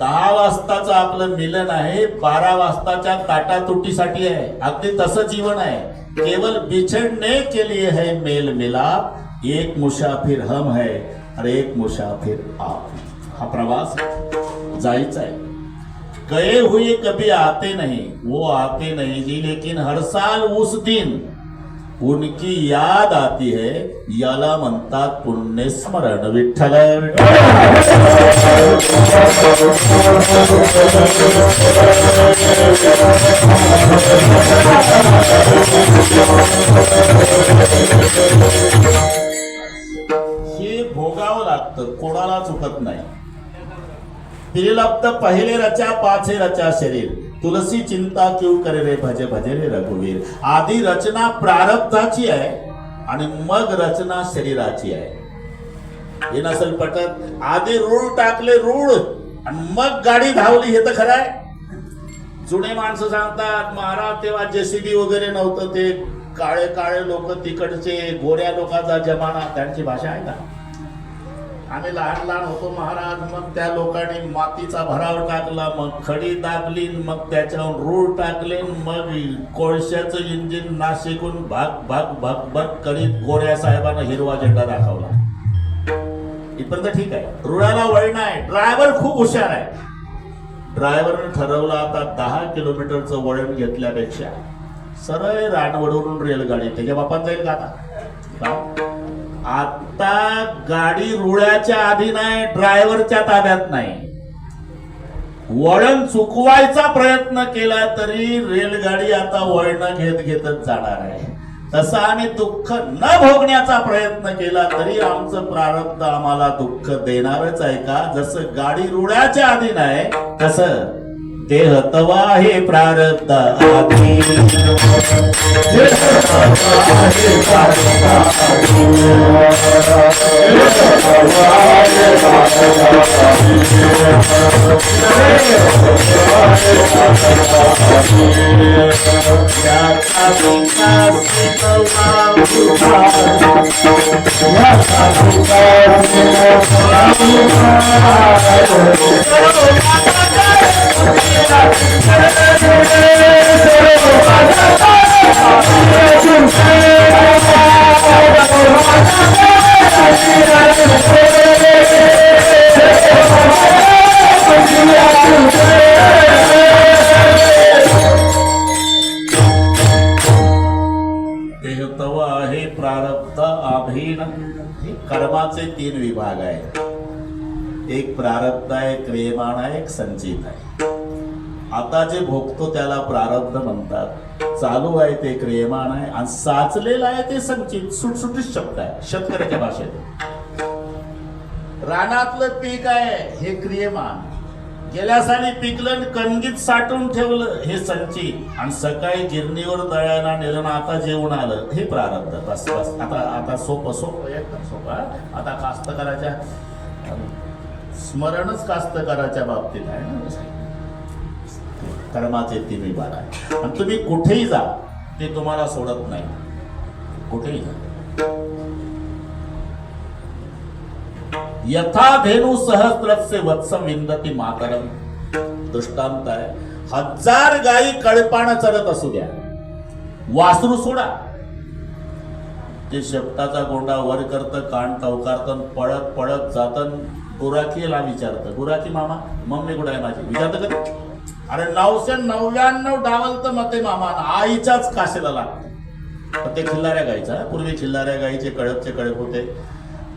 10 वाजताचं आपलं मिलन आहे. 12 वाजताच्या ताटातुटीसाठी आहे. अगदी तसं जीवन आहे. केवल बिछड़ने के लिए है मेल मिलाप. एक मुसाफिर हम है और एक मुसाफिर आप. हा प्रवास जायचा आहे. गए हुए कभी आते नहीं, वो आते नहीं जी, लेकिन हर साल उस दिन उनकी याद आती है. याला म्हणतात पुण्यस्मरण. विठ्ठल हे भोगावं लागतं. कोणाला चुकत नाही. पिलप्त पहिले रचा पाछे रचा शरीर. तुलसी चिंता क्यों करे रे भजे भजे रे रघुवीर. आधी रचना प्रारब्धाची आहे आणि मग रचना शरीराची आहे. हे नसेल पटत. आधी रूळ टाकले रूळ आणि मग गाडी धावली. हे तर खरं आहे. जुने माणसं सांगतात महाराज तेव्हा जेसीबी वगैरे नव्हतं. ते काळे काळे लोक तिकडचे गोऱ्या लोकांचा जमाना. त्यांची भाषा आहे का? आम्ही लहान लहान होतो महाराज. मग त्या लोकांनी मातीचा भराव टाकला, मग खडी दाबली, मग त्याच्यावर रूळ टाकले, मग कोळशाचं इंजिन नाशिकून भाग भाग भाग भाग करीत गोऱ्या साहेबांना हिरवा झेंडा दाखवला. इथपर्यंत ठीक आहे. रुळाला वळण आहे. ड्रायव्हर खूप हुशार आहे. ड्रायव्हरने ठरवलं आता 10 किलोमीटरचं वळण घेतल्यापेक्षा सरळ रानवडवरून रेलगाडी. त्याच्या बापात जाईल का आता? आता गाडी रुळाच्या आधी नाही, ड्रायव्हरच्या ताब्यात नाही. वळण चुकवायचा प्रयत्न केला तरी रेलगाडी आता वळण घेत घेतच जाणार आहे. तसं आम्ही दुःख न भोगण्याचा प्रयत्न केला तरी आमचं प्रारब्ध आम्हाला दुःख देणारच आहे का? जसं गाडी रुळाच्या आधी नाही तसं देह तवा हे प्रारब्ध आधी. प्रारब्ध अधीन. हे कर्माचे 3 विभाग आहेत. एक प्रारब्ध आहे, क्रियमाण आहे, एक संचित आहे. आता जे भोगतो त्याला प्रारब्ध म्हणतात. चालू आहे ते क्रियमाण आहे आणि साचलेलं आहे ते संचित. सुटसुटीत शब्द आहे शेतकऱ्याच्या भाषेत. रानातलं पीक आहे हे क्रियमान, गेल्या साली पिकलं कणगीत साठवून ठेवलं हे संचित, आणि सकाळी गिरणीवर दळायला नेलं आता जेवण आलं हे प्रारब्ध. बस बस आता सोपं सोपं एकदम सोपं. आता कास्तकाराच्या स्मरणच कास्तकाराच्या बाबतीत आहे ना. कर्माचे 3 विभाग आहे आणि तुम्ही कुठेही जा ते तुम्हाला सोडत नाही. कुठेही जा. यथा धेनु सहस्रस्य वत्सम विंदती मातरम. दृष्टांत आहे, 1000 गायी कळपानं चरत असू द्या, वासरू सोडा. ते शेपटाचा गोंडा वर करत, कान टवकारत, पळत पळत जात. गुराखीला विचारत, गुराखी मामा मम्मी कुठे आहे माझी? विचारत का? अरे 999 डावलत मते मामा आईच्याच काशेला लागत. ते खिल्लाऱ्या गायचा. पूर्वी खिल्लाऱ्या गायीचे कळपचे कळप होते,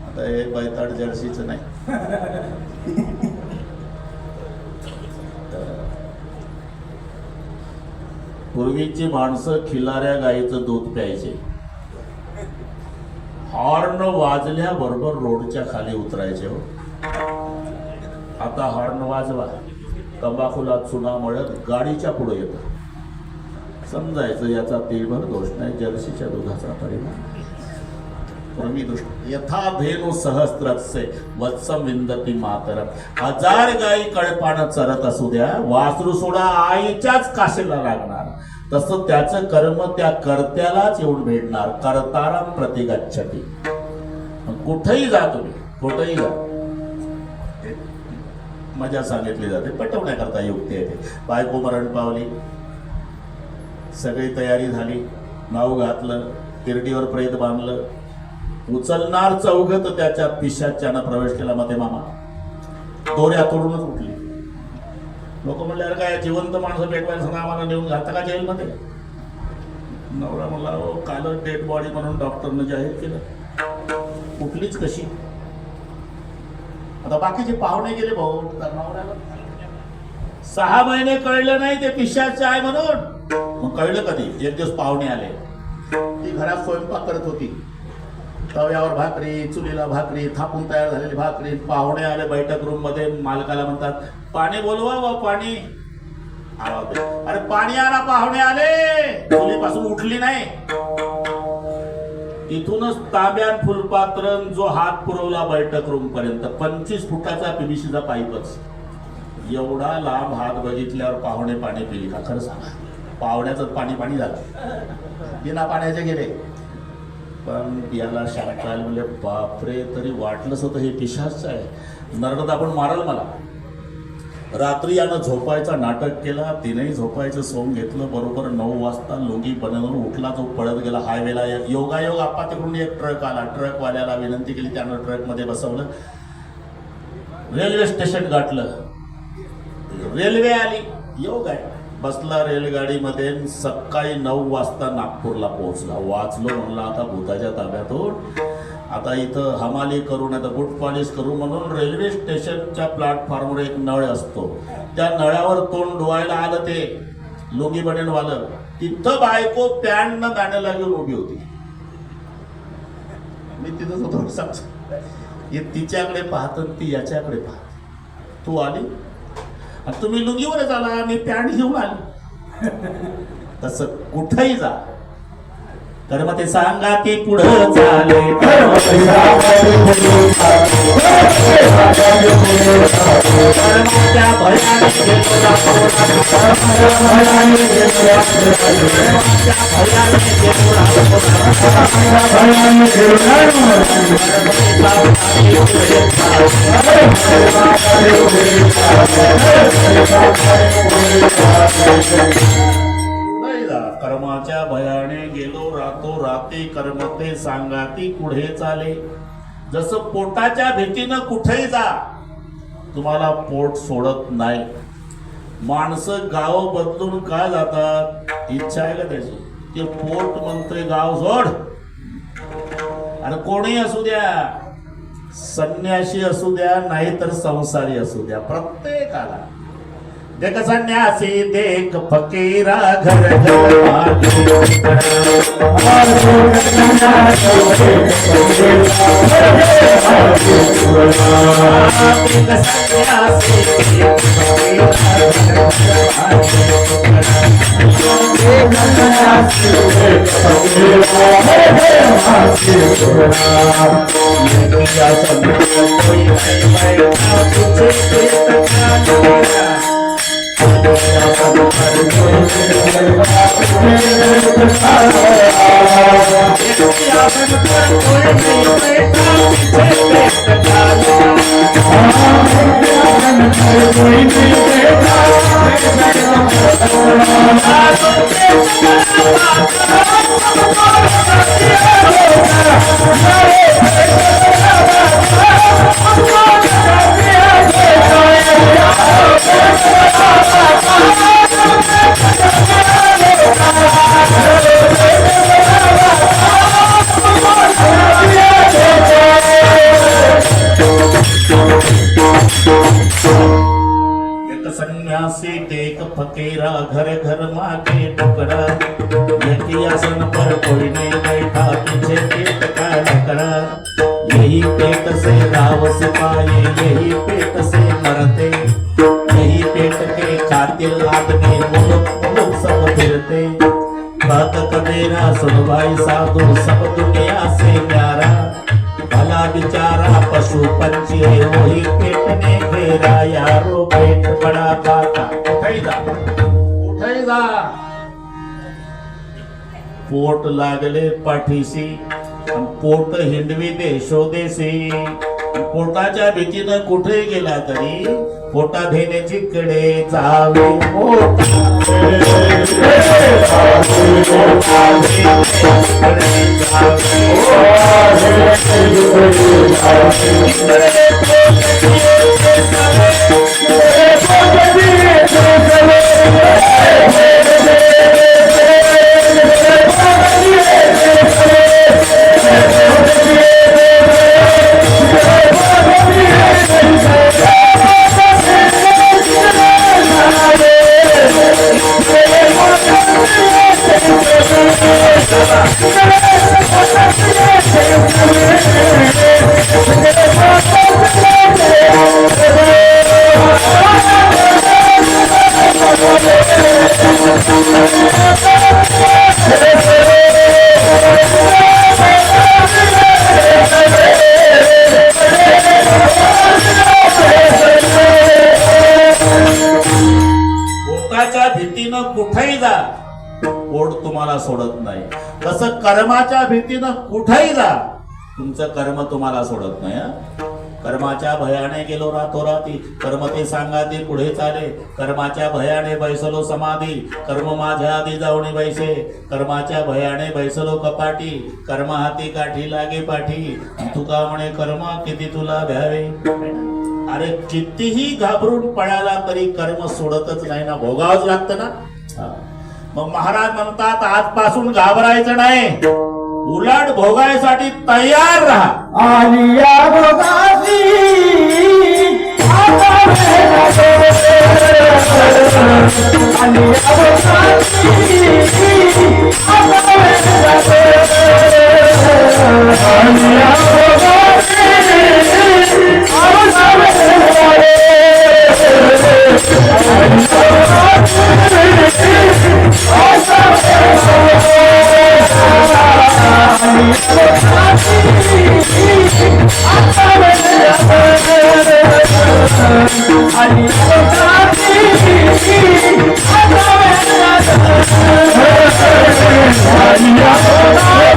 आता हे बैताड जर्सीच नाही. पूर्वीची माणसं खिल्लाऱ्या गायीचं दूध प्यायचे. हॉर्न वाजल्याबरोबर रोडच्या खाली उतरायचे. हो, आता हॉर्न वाजवा, तंबाखूला चुना मळत गाडीच्या पुढे येतं. समजायचं याचा तीळभर दोष नाही, जर्सीच्या दुधाचा परिणाम. यथा धेनु सहस्रस्य वत्सम विंदती मातरम. 1000 गायी कळपानं चरत असू द्या, वासरू सोडा आईच्याच काशेला लागणार. तसं त्याचं कर्म त्या कर्त्यालाच येऊन भेटणार. कर्तारम प्रतिगच्छति. कुठेही जा तुम्ही, कुठेही जा. मजा सांगितली जाते, पटवण्याकरता युक्ती येते. बायको मरण पावली, सगळी तयारी झाली, नाव घातलं, तिरडीवर प्रेत बांधलं, उचलणार चौघत त्याच्या पिशाच्यानं प्रवेश केला. मते मामा दोऱ्या तोडूनच उठली. लोक म्हणले, अरे काय जिवंत माणसं पेटवायला सांगा, आम्हाला नेऊन घालता का जेलमध्ये? नवरा म्हणला, हो काल डेड बॉडी म्हणून डॉक्टरनं जाहीर केलं. उठलीच कशी? आता बाकीचे पाहुणे गेले भाऊ, नवऱ्याला 6 महिने कळलं नाही ते पिशाचं आहे म्हणून. मग कळलं कधी? एक दिवस पाहुणे आले, ती घरात स्वयंपाक करत होती. तव्यावर भाकरी, चुलीला भाकरी, थापून तयार झालेली भाकरी. पाहुणे आले बैठक रूम मध्ये, मालकाला म्हणतात, पाणी बोलवा व पाणी. अरे पाणी आला, पाहुणे आले. चुलीपासून उठली नाही. इथूनच तांब्यान फुलपात्र जो हात पुरवला बैठक रूम पर्यंत, 25 फुटाचा पीव्हीसीचा पाईपच. एवढा लांब हात बघितल्यावर पाहुणे पाणी पिली का? खरं सांगा. पाहुण्याचं पाणी पाणी झालं, बिना पाण्याचे गेले. पण याला शांत आलं, म्हणजे बापरे, तरी वाटलंच होतं हे पिशाच आहे, नरडत आपण मारल मला. रात्री यानं झोपायचा नाटक केला, तिनेही झोपायचं सोंग घेतलं. बरोबर 9 वाजता लोगी बनवून उठला, तो पळत गेला हायवेला. योगायोग आपा तिकडून एक ट्रक आला. ट्रकवाल्याला विनंती केली, त्यानं ट्रकमध्ये बसवलं, रेल्वे स्टेशन गाठलं. रेल्वे आली, योग आहे, बसला रेलगाडीमध्ये. सकाळी 9 वाजता नागपूरला पोहोचला. वाचलो म्हणला आता भूताच्या ताब्यातून. आता इथं हमाली करू नाही तर बूट पॉलिश करू म्हणून रेल्वे स्टेशनच्या प्लॅटफॉर्मवर एक नळ असतो. त्या नळावर तोंड धुवायला आलं ते लुंगी बनेनवालं, तिथं बायको पॅन्ट न गाण्याला घेऊन उभी होती. मी तिथं थोडं सांगतो, हे तिच्याकडे पाहत ती याच्याकडे पाहत. तू आली आणि तुम्ही लुंगीवरच आला, मी पॅन्ट घेऊन आली. तसं कुठंही जा, कर्म ते सांगा ती पुढं चाले. कर्माच्या भयाने कर्माच्या भयाने गेलो रातो राती, कर्म ते सांगाती पुढे चाले. जसं पोटाच्या भीतीनं कुठेही जा, तुम्हाला पोट सोडत नाही. माणसं गाव बदलून का जातात? इच्छा आहे का त्याची? ते पोट म्हणतोय गाव सोड. आणि कोणी असू द्या, संन्यासी असू द्या नाहीतर संसारी असू द्या, प्रत्येकाला देख संन्यासी देख फकीरा घर घर मागे. संन्यासी देख फकीरा घर घर मागे टुकड़ा. यही आसन पर कोई नहीं बैठा, तुझे पेट का लकड़ा. यही पेट से राव सिपाही, यही पेट से मरते. यही पेट के खातिर आदमी मुल्क मुल्क सब फिरते. बात कबीरा सुन भाई साधु, सब दुनिया से प्यारा. भला बिचारा पशु पंछी है, वही पेट ने घेरा. यारो पेट बड़ा खाता, उठाई जा उठाई जा. पोट लागले पाठीशी, पोट हिंडवी देशोदेशी. पोटाच्या भीतीनं कुठे गेला तरी पोटा धेण्याची कडे जावे. भीतीनं कुठेही जा, पोट तुम्हाला सोडत नाही. तसं कर्माच्या भीतीनं कुठेही जा, तुमचं कर्म तुम्हाला सोडत नाही. कर्माच्या भयाने गेलो रातोराती, कर्म ते सांगा ते पुढे चाले. कर्माच्या भयाने बैसलो समाधी, कर्म माझ्या आधी जाऊनी बैसे. कर्माच्या भयाने बैसलो कपाटी, कर्म हाती काठी लागे पाठी. तुका म्हणे कर्म किती तुला भ्यावे. अरे कितीही घाबरून पळाला तरी कर्म सोडतच नाही ना, भोगावंच लागतं ना. मग महाराज म्हणतात आजपासून घाबरायचं नाही. उलट भोगायसाठी तयार राहा. आलिया भोगासी आता वेळा आलिया भोगासी आता वेळा आलिया भोगासी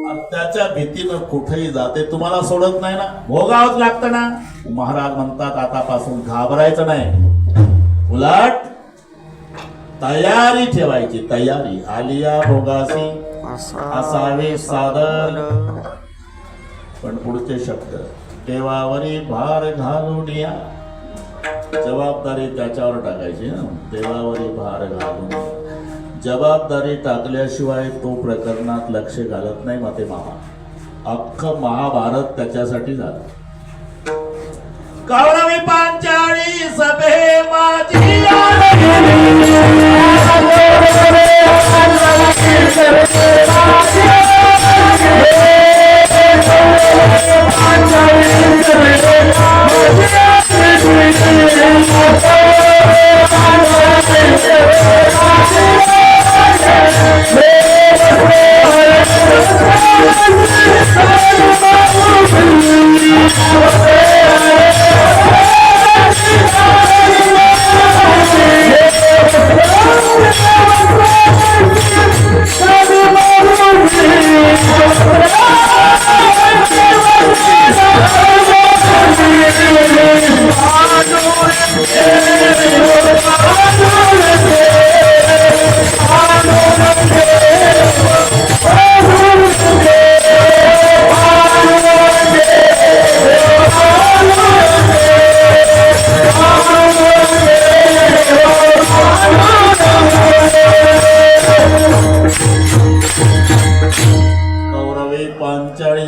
आता त्याच्या भीतीनं कुठेही जाते, तुम्हाला सोडत नाही ना, भोगावंच लागतं ना. महाराज म्हणतात आतापासून घाबरायचं नाही, उलट तयारी ठेवायची. तयारी. आलिया भोगासी असावे सादर. पण पुढचे शब्द, देवावरी भार घालून या. जबाबदारी त्याच्यावर टाकायची ना, देवावरी भार घालून. जबाबदारी टाकल्याशिवाय तो प्रकरणात लक्ष घालत नाही. माते मामा अख्खं महाभारत त्याच्यासाठी झालं. कौरवी पांचाळी सभे माझी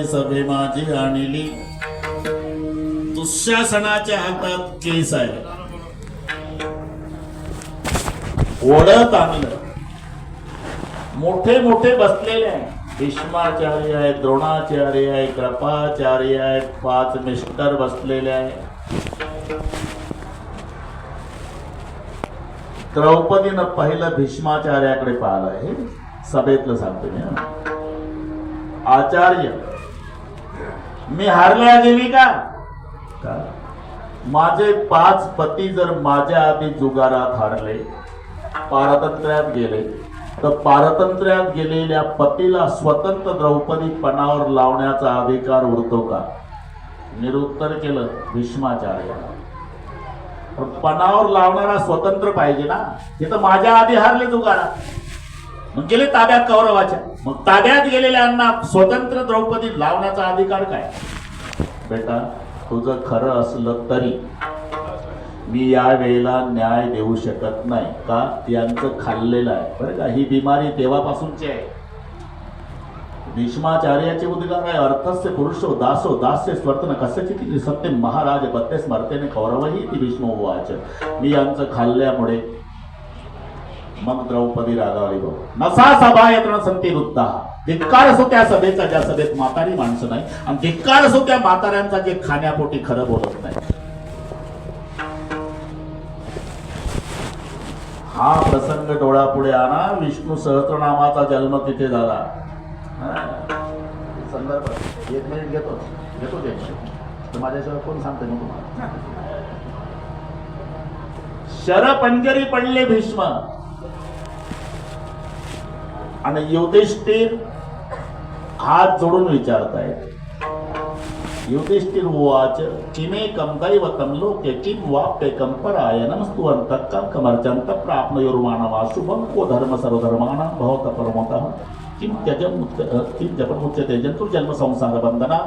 सभे माझी आणली. दुःशासनाच्या हातात केस आहे, ओढत आणलं. मोठे मोठे बसलेले आहे, भीष्माचार्य आहे, द्रोणाचार्य आहे, कृपाचार्य आहे, 5 मिस्टर बसलेले आहे. द्रौपदीनं पहिलं भीष्माचार्याकडे पाहिलं आहे. सभेतलं सांगतो मी. आचार्य, मी हारल्या गेली का? माझे 5 पती जर माझ्या आधी जुगारात हारले, पारतंत्र्यात गेले, तर पारतंत्र्यात गेलेल्या पतीला स्वतंत्र द्रौपदी पणावर लावण्याचा अधिकार उरतो का? निरुत्तर केलं भीष्माचार्य. पणावर लावणारा स्वतंत्र पाहिजे ना. हे तर माझ्या आधी हारले जुगारा. मग गेले ताब्यात कौरवाच्या. मग ताब्यात गेलेल्यांना स्वतंत्र द्रौपदी लावण्याचा अधिकार काय? बेटा, तुझं खरं असलं तरी मी या वेळेला न्याय देऊ शकत नाही. का? यांचं खाल्लेलं आहे बरं का. ही बिमारी तेव्हापासूनची आहे. भीष्माचार्याचे उद्गार आहे, अर्थस्य पुरुषो दासो दास्य स्वर्तन कस्यचित् सत्य महाराज बत्ते स्मर्तेने कौरवही ती भीष्म उवाच. मी यांचं खाल्ल्यामुळे मग द्रौपदी रागावली भाऊ. नसा सभा यत्न संती वृद्धा. धिक्कार असो त्या सभेचा ज्या सभेत म्हातारी माणसं नाही, आणि धिक्कार असो त्या म्हाताऱ्यांचा जे खाण्यापोटी खरं बोलत नाही. हा प्रसंग डोळ्यापुढे आणा. विष्णू सहस्त्रनामाचा जन्म तिथे झाला. संदर्भ 1 मिनिट घेतो ते माझ्याशिवाय कोण सांगते ना तुम्हाला. शरपंजरी पडले भीष्म आणि युधिष्ठिर हात जोडून विचारतायत. युधिष्ठिर उवाच किमेकं दैवतं लोके किं वाप्येकं परायणं स्तुवन्तः कमर्चन्त प्राप्नुयुर्मानवा शुभं को धर्म सर्वधर्माणां भवतः परमतः किं जपमुच्यते जंतु जन्म संसार बंधना.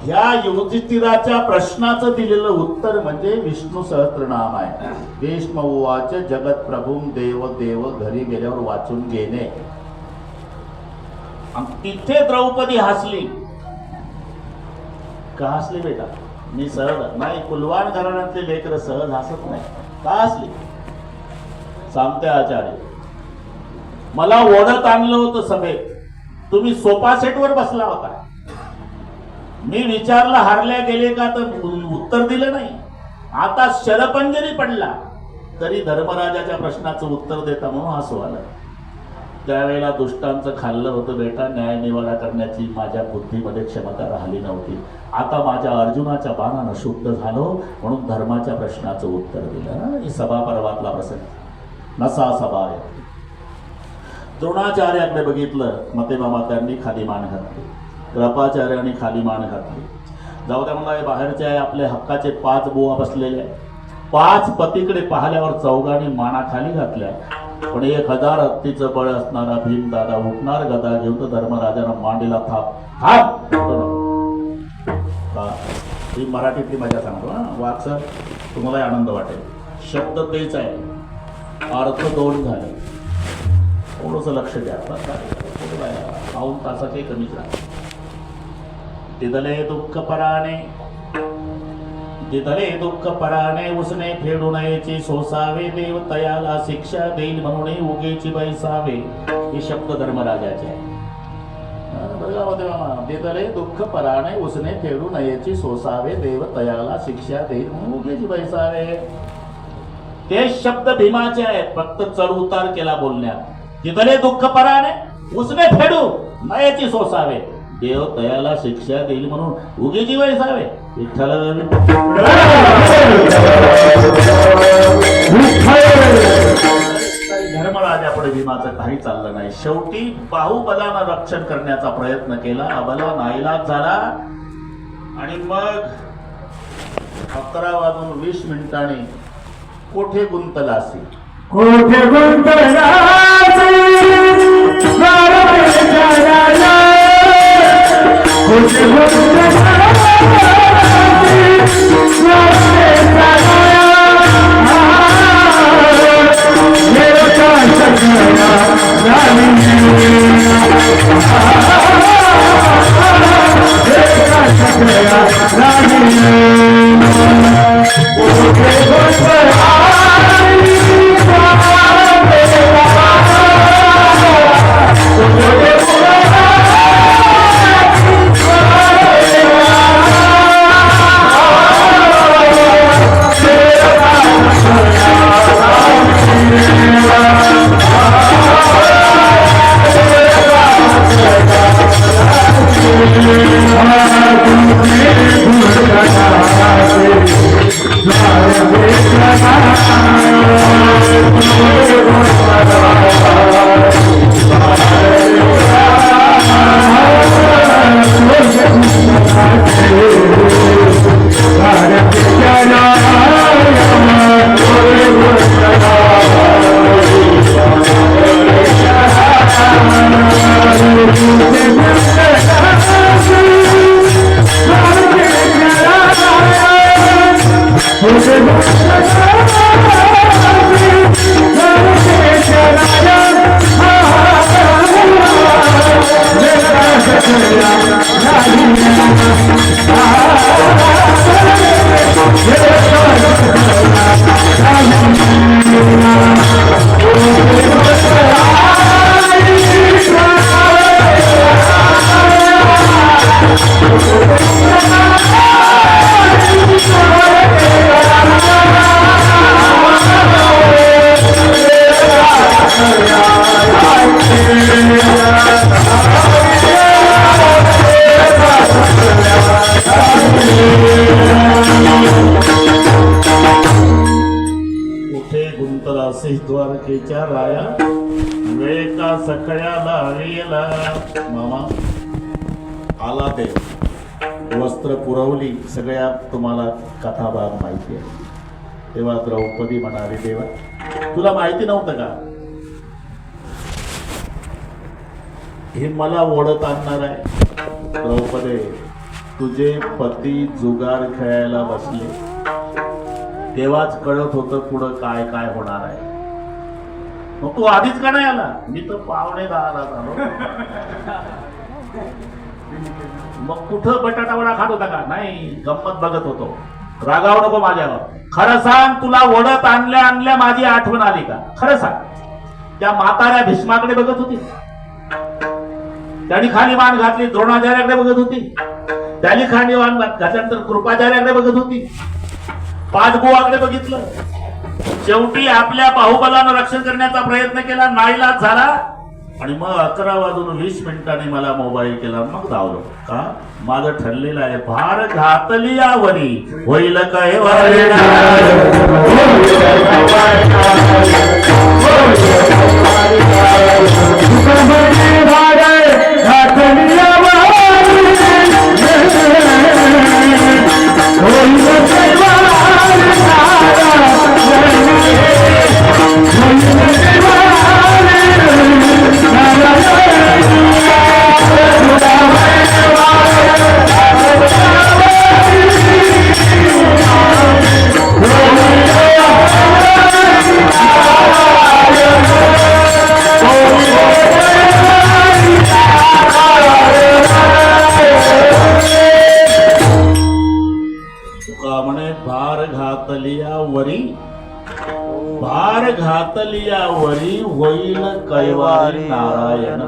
ह्या युधिष्ठिराच्या प्रश्नाचं दिलेलं उत्तर म्हणजे विष्णू सहस्त्रनाम आहे. भीष्म उवाच जगत प्रभुं देव देव घरी गेल्यावर वाचून घेणे. आणि तिथे द्रौपदी हसली. का हसली बेटा? मी सहज नाही. कुलवान घराण्यातले लेकर सहज हसत नाही. का हसली? सांगते आचार्य. मला ओढत आणलं होतं सभेत. तुम्ही सोफा सेटवर बसला होता. मी विचारलं हारल्या गेले का, तर उत्तर दिलं नाही. आता शरपंजरी पडला तरी धर्मराजाच्या प्रश्नाचं उत्तर देता म्हणून हसू आलं. त्यावेळेला दुष्टांचं खाल्लं होतं बेटा. न्याय निवाडा करण्याची माझ्या बुद्धीमध्ये क्षमता राहिली नव्हती. आता माझ्या अर्जुनाच्या बाणानं शुद्ध झालो म्हणून धर्माच्या प्रश्नाचं उत्तर दिलं. ही सभा पर्वातला प्रसंग. नसा सभा आहे. द्रोणाचार्याकडे बघितलं. मतेमामा त्यांनी खाली मान घातली. कृपाचार्याने खाली मान घातली. जाऊ द्या मला. बाहेरचे आहे आपले हक्काचे 5 बुवा बसलेले. 5 पतीकडे पाहिल्यावर चौघांनी माना खाली घातल्या. पण 1000 हत्तीचं बळ असणारा भीम दादा उठणार गदा घेऊन तर धर्मराजानं मांडीला थाप. ही मराठीतली मजा सांगतो ना. वाच, तुम्हाला आनंद वाटेल. शब्द तेच आहे, अर्थ 2 झाले. थोडस लक्ष द्या. पाऊण तासाचे कमीच राहते. तिथले दुःख पराने उसने फेडू नयेची सोसावे. देव तयाला शिक्षा देईल म्हणून उगेची बैसावे. हे शब्द धर्मराजाचे आहे. तिथले दुःख पराने उसने फेडू नयेची सोसावे. देव तयाला शिक्षा देईल म्हणून उगेची बैसावे. ते शब्द भीमाचे आहेत, फक्त चढ उतार केला बोलण्यात. तिथले दुःख पराने उसने फेडू नयेची सोसावे. देव तयाला शिक्षा देईल म्हणून उगीची वैसावे. विठ्ठल धर्मराजापुढे भीमाचं काही चाललं नाही. शेवटी बाहुबलानं रक्षण करण्याचा प्रयत्न केला. अबला नाईलाज झाला. आणि मग 11:20 कोठे गुंतलासी. कोठे गुंतलासी कोठे कुठे गुंतलासी द्वारकेच्या राया वेळ का सखळ्याला वेला. मामा आला देव, वस्त्र पुरवली, सगळ्या तुम्हाला कथाभाग माहिती आहे. तेव्हा द्रौपदी म्हणाली, देवा तुला माहिती नव्हतं का हे मला ओढत आणणार आहे? द्रौपदे, तुझे पती जुगार खेळायला बसले तेव्हाच कळत होतं पुढं काय काय होणार आहे. मग तू आधीच का नाही आला? मी तर 9:45 झालो. मग कुठं बटाटा वडा खात होता का? नाही, गंमत बघत होतो. रागावू नको माझ्यावर. खरं सांग, तुला ओढत आणल्या आणल्या माझी आठवण आली का? खरं सांग. त्या म्हाताऱ्या भीष्माकडे बघत होती, त्यांनी खाली मान घातली. द्रोणाचार्याकडे बघत होती, त्यांनी खाली मान घातल्यानंतर कृपाचार्याकडे बघत होती. पाचबुवाकडे बघितलं. शेवटी आपल्या बाहुबलानं रक्षण करण्याचा प्रयत्न केला, नाईलाज झाला आणि मग 11:20 मला मोबाईल केला. मग धावलो. का? माझं ठरलेलं आहे, भार घातली यावरी होईल काय भार घातलियावरी होईल कैवारी नारायण.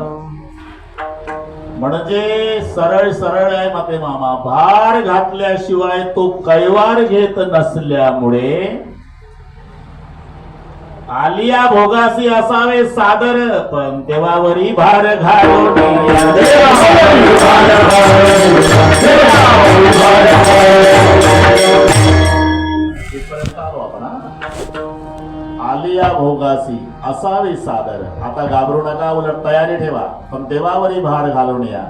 म्हणजे सरळ सरळ आहे मते मामा, भार घातल्याशिवाय तो कैवार घेत नसल्यामुळे आलिया भोगासी असावे सादर, पण देवावरी भार घालून आलिया भोगासी असावे सादर. आता घाबरू नका, उलट तयारी ठेवा, पण देवावरही भार घालून या.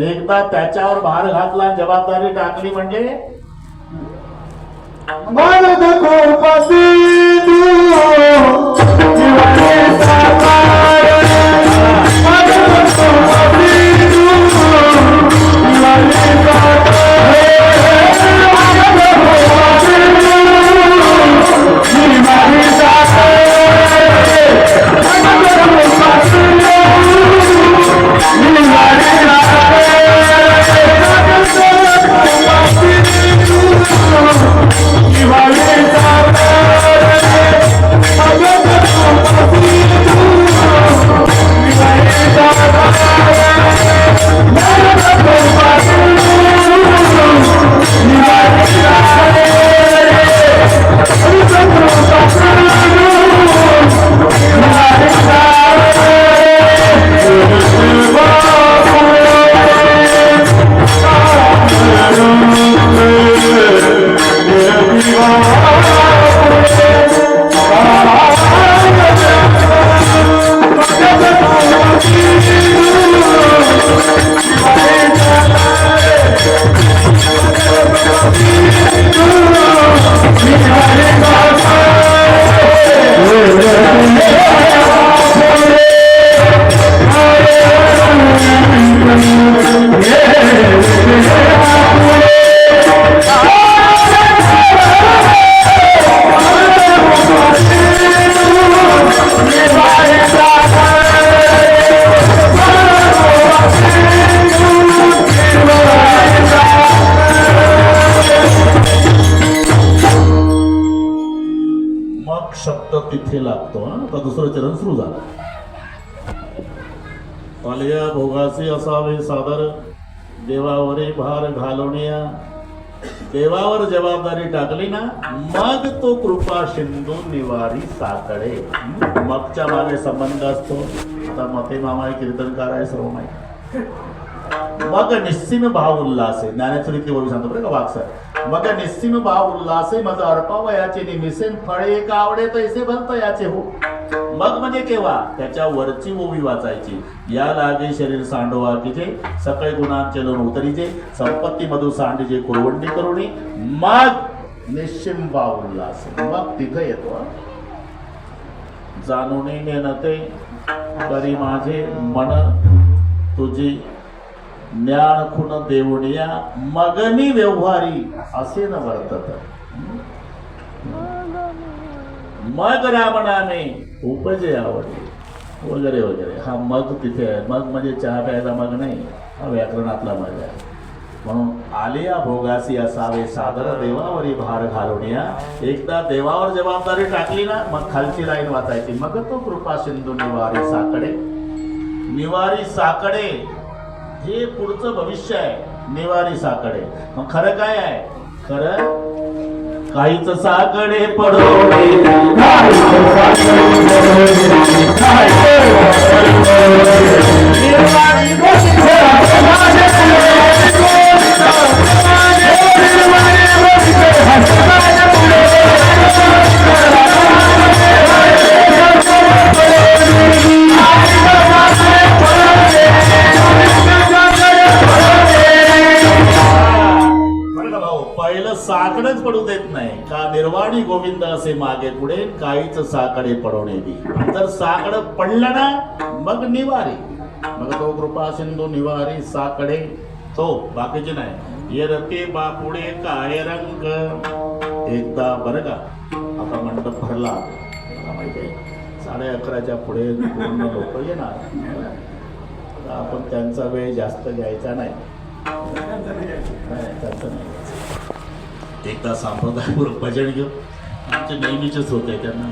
एकदा त्याच्यावर भार घातला, जबाबदारी टाकली म्हणजे Hare Rama फक्त तिथे लागतो. आता दुसरं चरण सुरू झालं. आलिया भोगासी असावे सादर, देवावरी भार घालवण्या. देवावर जबाबदारी टाकली ना, मग तो कृपा सिंधू निवारी साकडे. मगच्या मागे संबंध असतो. आता मते मामा हे कीर्तनकार आहे, सर्व माहिती. मग निस्सीम भाव उल्हासे, ज्ञानेश्वरीतली वरून सांगतो बरं का वाक्सर. मग निस्सीम भाव उल्हासे मज अर्पावयाचे निमिसेन फळे एक आवडे तैसे भलत याचे हो. मग म्हणजे केव्हा? त्याच्या वरची ओवी वाचायची. या लागे शरीर सांडोवा किजे, सकळे गुणांचे लोण उतरीचे, संपत्ती मधु सांडीजे कुरवंडी करुणी. मग निश्चिम भाव उल्हासे, मग तिथे येतो. जाणून नेनते करी माझे मन तुझी, ज्ञान खुन देवणिया मगनी व्यवहारी असे न वर्तत. मग रामनामे उपजे आवडे वगैरे वगैरे. हा मग तिथे आहे. मग म्हणजे चहा प्यायचा मग नाही, हा व्याकरणातला मग आहे. म्हणून आलिया भोगासी असावे सादर, देवावरी भार घालवण्या. एकदा देवावर जबाबदारी टाकली ना, मग खालची लाईन वाचायची. मग तो कृपा सिंधू निवारी साकडे. निवारी साकडे हे पुढचं भविष्य आहे. निवारी साकडे. मग खरं काय आहे? खरं काहीच साकडे पडोळे, साकडच पडू देत नाही का. निर्वाणी गोविंद असे मागे पुढे, काहीच साकडे पडवणे दी. जर साकड पडलं ना, मग निवारी. मग तो कृपा सिंधू निवारी साकडे तो, बाकीचे नाही. येरते बापुडे काय रंग. एकदा बरं का, आता मंडप भरला, मला माहिती आहे 11:30च्या पुढे पूर्ण लोक येणार. आपण त्यांचा वेळ जास्त घ्यायचा नाही. त्याचं नाही. एकदा संप्रदायपूर्वक भजन घेऊ. आमचे नेहमीचेच होते. त्यांना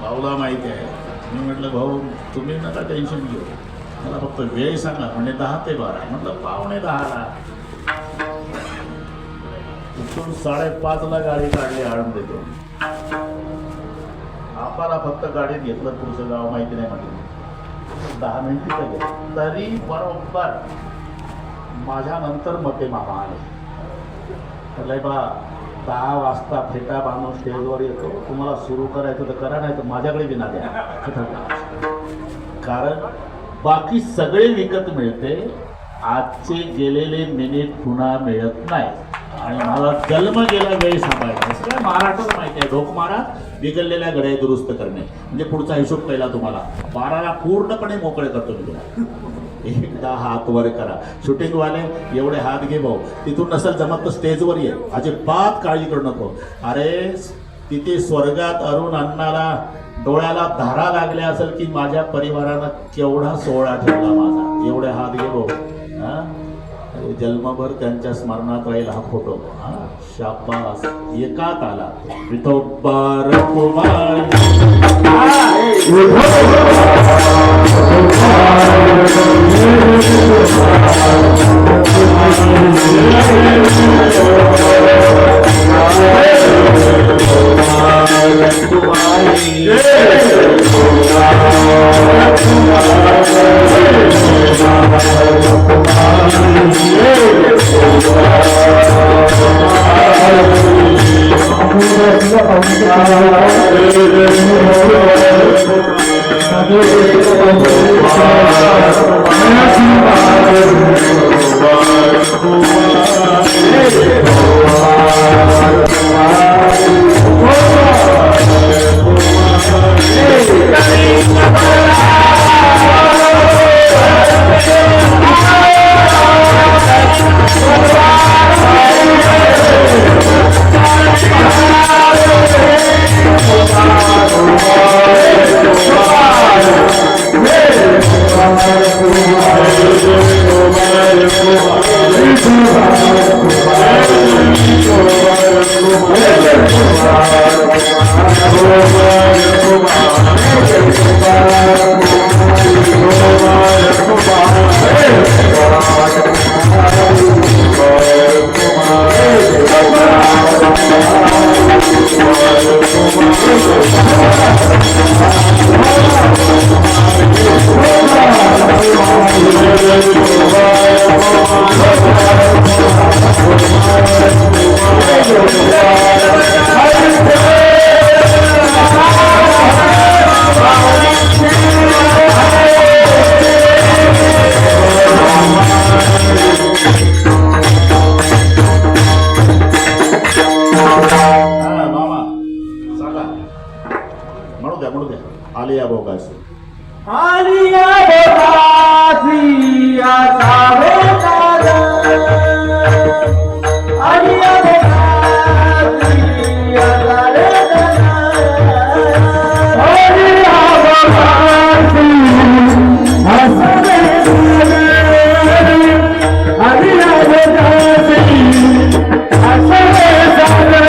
भाऊला माहिती आहे. मी म्हटलं भाऊ तुम्ही नका टेन्शन घेऊ, मला फक्त वेळ सांगा. म्हणजे 10 ते 12. म्हटलं 9:45ला. इथून 5:30ला गाडी काढली आळंद देतो. आम्हाला फक्त गाडीत घेतलं, पुढचं गाव माहिती नाही म्हटलं. 10 मिनिट गेले तरी बरोबर माझ्या नंतर मते मामा आले. म्हटलंय बा 10 वाजता फेटा बांधून स्टेजवर येतो. तुम्हाला सुरू करायचं तर करा, नाही तर माझ्याकडे विना द्या. कारण बाकी सगळे विकत मिळते, आजचे गेलेले मिनिट पुन्हा मिळत नाही. आणि मला जन्म गेला वेळ सांभाळायचा. सगळ्या महाराष्ट्राला माहिती आहे. ढोक मारा, बिघडलेल्या घड्या दुरुस्त करणे. म्हणजे पुढचा हिशोब पहिला तुम्हाला 12ला पूर्णपणे मोकळे करतो मी तुम्हाला. एकदा हात वर करा. शूटिंगवाले एवढे हात घे भाऊ. तिथून नसेल जमत तर स्टेजवर ये. अजिबात काळजी करू नको. अरे तिथे स्वर्गात अरुण अण्णाला डोळ्याला धारा लागल्या असेल की माझ्या परिवारानं केवढा सोहळा ठेवला माझा. एवढे हात घे भाऊ. जन्मभर त्यांच्या स्मरणात राहील हा फोटो. शाबास. एकात आला विठोबार कुमार. आलिया भोगासी आलिया भोगासी आता भेटाला आलिया भोगासी आता भेटाला आलिया भोगासी असा भेटाला आलिया भोगासी असा भेटाला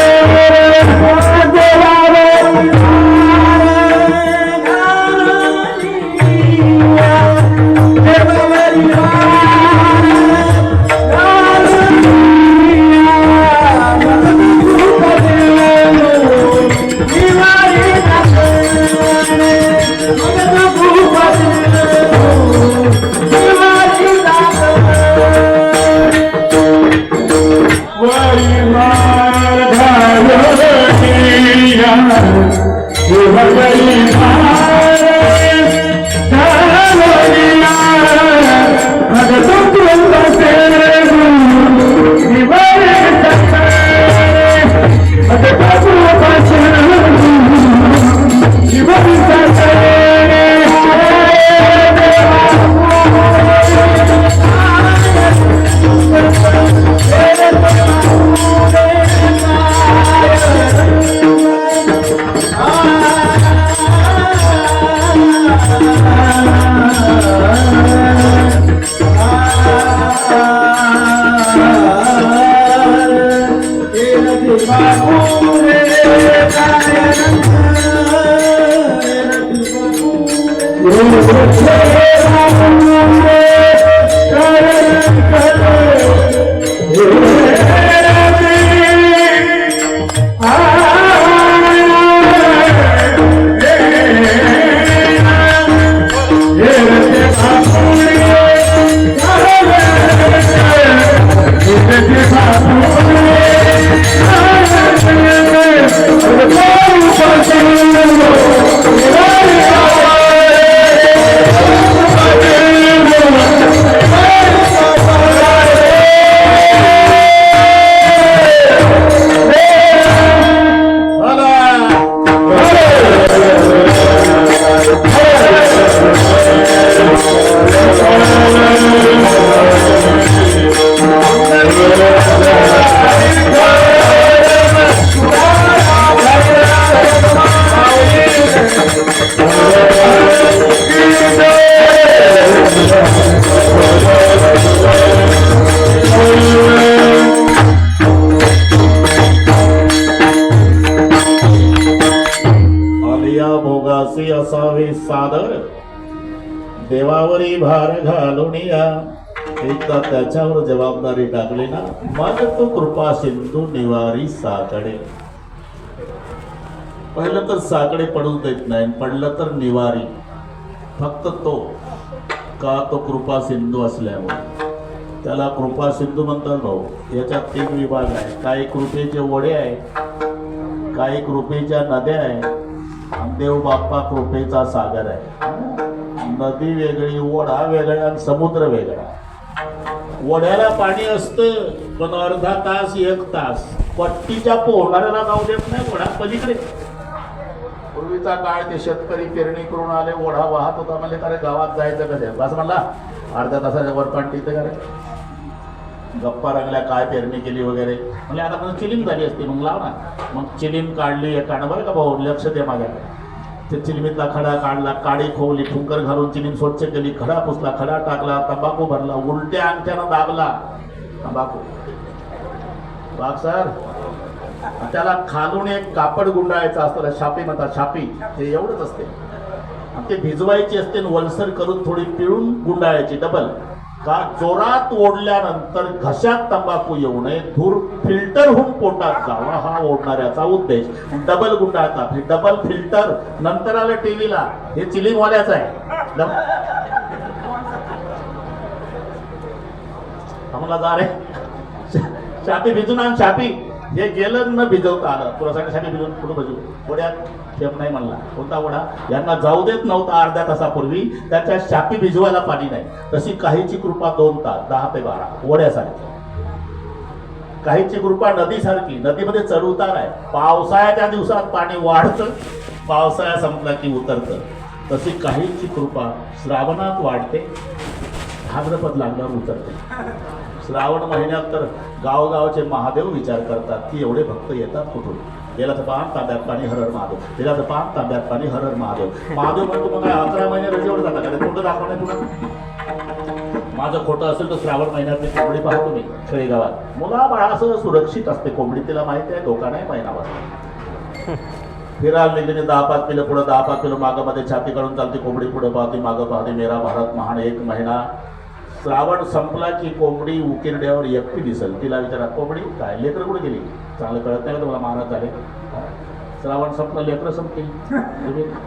भोगासी असावे सादर देवावरी भार घालून या एकदा त्याच्यावर जबाबदारी टाकली ना मग तो कृपा सिंधू निवारी साकडे. पहिलं तर साकडे पडून देत नाही, पडलं तर निवारी. फक्त तो का तो कृपा सिंधू असल्यामुळे त्याला कृपा सिंधू म्हणतात. भाऊ याच्यात 3 विभाग आहे. काही कृपेचे ओढे आहे, काही कृपेच्या नद्या आहे, देव बाप्पा कृपेचा सागर आहे. नदी वेगळी, ओढा वेगळा आणि समुद्र वेगळा. ओढ्याला पाणी असतं पण अर्धा तास 1 तास पट्टीच्या पोहणाऱ्याला जाऊ देत नाही ओढा पलीकडे. पूर्वीचा काळ ते शेतकरी पेरणी करून आले, ओढा वाहत होता. म्हणजे का रे गावात जायचं कसं असं म्हणला अर्ध्या तासाच्या वर पाणी तिथे का रे. गप्पा रंगल्या, काय पेरणी केली वगैरे. म्हणजे आता पण चिलीम झाली असते, मग लाव ना. मग चिलीम काढली एकानं, बरं का भाऊ लक्ष दे माझ्याकडे. ते चिलमीतला खडा काढला, काडी खोवली, ठुंकर घालून चिलीम स्वच्छ केली, खडा पुसला, खडा टाकला, तंबाखू भरला, उलट्या अंगठ्यानं दाबला तंबाखू. वाघ सर त्याला खालून एक कापड गुंडाळायचं असतं, शापी म्हणतात. शापी ते एवढंच असते. ते भिजवायची असते, वलसर करून थोडी पिळून गुंडाळायची डबल. का जोरात ओढल्यानंतर घशात तंबाखू येऊ नये, धूर फिल्टर होऊन पोटात जावा हा ओढणाऱ्याचा उद्देश. डबल गुंडाळतात, हे डबल फिल्टर. नंतर आलं टीव्हीला, हे चिलीमवाल्याचं आहे. आम्हाला जा रे शापी भिजून आण. शापी हे गेलं न भिजवता आलं. तुला शापी भिजून कुठं भिजू. ओढ्यात ठेप नाही म्हणला. कोणता ओढा यांना जाऊ देत नव्हता अर्ध्या तासापूर्वी, त्याच्या शापी भिजवायला पाणी नाही. तशी काहीची कृपा 2 तास 10 ते 12 ओढ्यासारखी. काहीची कृपा नदीसारखी, नदीमध्ये चढ उतार आहे. पावसाळ्याच्या दिवसात पाणी वाढतं, पावसाळा संपला की उतरतं. तशी काहींची कृपा श्रावणात वाढते, भाद्रपद लागल्यावर उतरते. श्रावण महिन्यात तर गावगावचे महादेव विचार करतात की एवढे भक्त येतात कुठून. गेला तर पान तांब्यात पाणी हर हर महादेव, गेला तर पान तांब्यात पाणी हर हर महादेव. महादेव म्हणतो मग काय 11 महिने रजेवर जाता का? कोणतं दाखवणार तुला? माझं खोटं असेल तर श्रावण महिन्यात मी कोंबडी पाहतो मी खेडेगावात. मुला बाळासह सुरक्षित असते कोंबडी, तिला माहिती आहे धोका नाही महिनाभर. फिरायला निघणे 10-5 किलो पुढे 10-5 किलो मागं मध्ये छाती काढून चालते कोंबडी, पुढे पाहते मागं पाहते. मेरा भारत महान 1 महिना. श्रावण संपला की कोंबडी उकिरड्यावर एकटी दिसल. तिला विचारा कोंबडी काय लेकरं कुठे गेली? चांगलं कळत नाही का तुम्हाला महाराज झाले? श्रावण संपलं लेकरं संपली.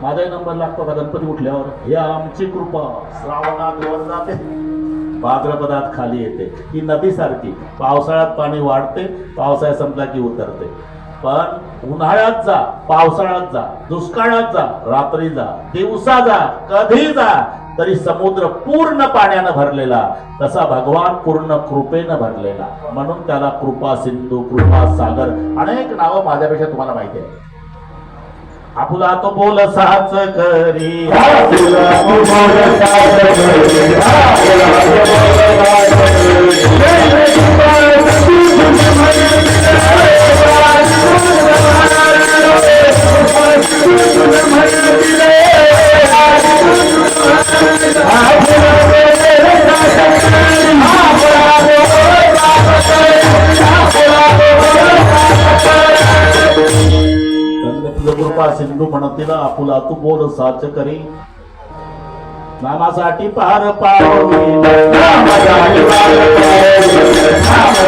माझाही नंबर लागतो का गणपती उठल्यावर? हे आमची कृपा श्रावणात वर जाते, भाद्रपदात खाली येते. ही नदीसारखी पावसाळ्यात पाणी वाढते, पावसाळ्यात संपला की उतरते. पण उन्हाळ्यात जा, पावसाळ्यात जा, दुष्काळात जा, रात्री जा, दिवसा जा, कधी जा, तरी समुद्र पूर्ण पाण्यानं भरलेला, तसा भगवान पूर्ण कृपेनं भरलेला. म्हणून त्याला कृपा सिंधू, कृपा सागर, अनेक नावं माझ्यापेक्षा तुम्हाला माहिती आहे. आपुला तो बोल साच करी, आपुला तो बोल साच करी, आपुला तो बोल साच कृपा सिंधू म्हणतीला आपुला तू बोल साच करी. नामासाठी पार पावली, नामासाठी पार पावली, नामासाठी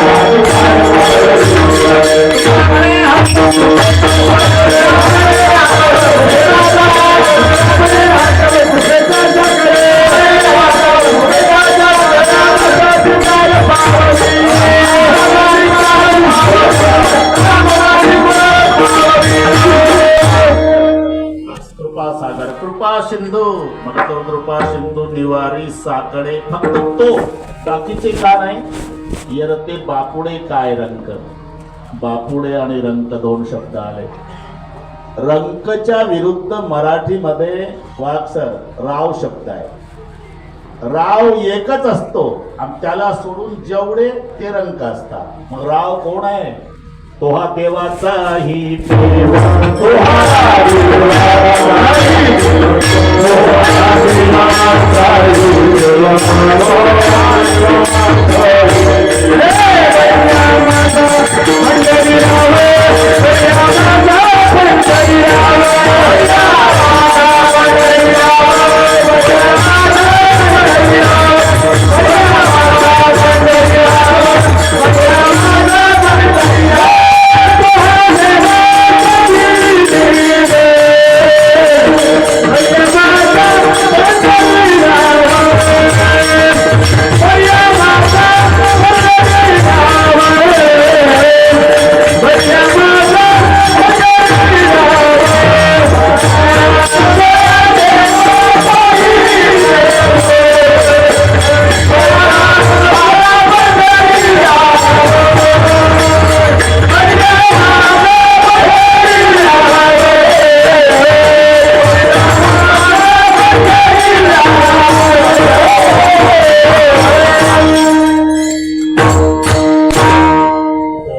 कृपा सागर, कृपा सिंधू म्हणतो. कृपा सिंधू निवारी साकडे, फक्त तो, बाकीचे का नाही. येरते बापुडे काय रंक. बापुडे आणि रंक 2 शब्द आले. रंकच्या विरुद्ध मराठीमध्ये वाक्सर राव शब्द आहे. राव एकच असतो आणि त्याला सोडून जेवढे ते रंक असतात. मग राव कोण आहे? तो हा देवाचाही देव, तो हा देवाचाही देव, तो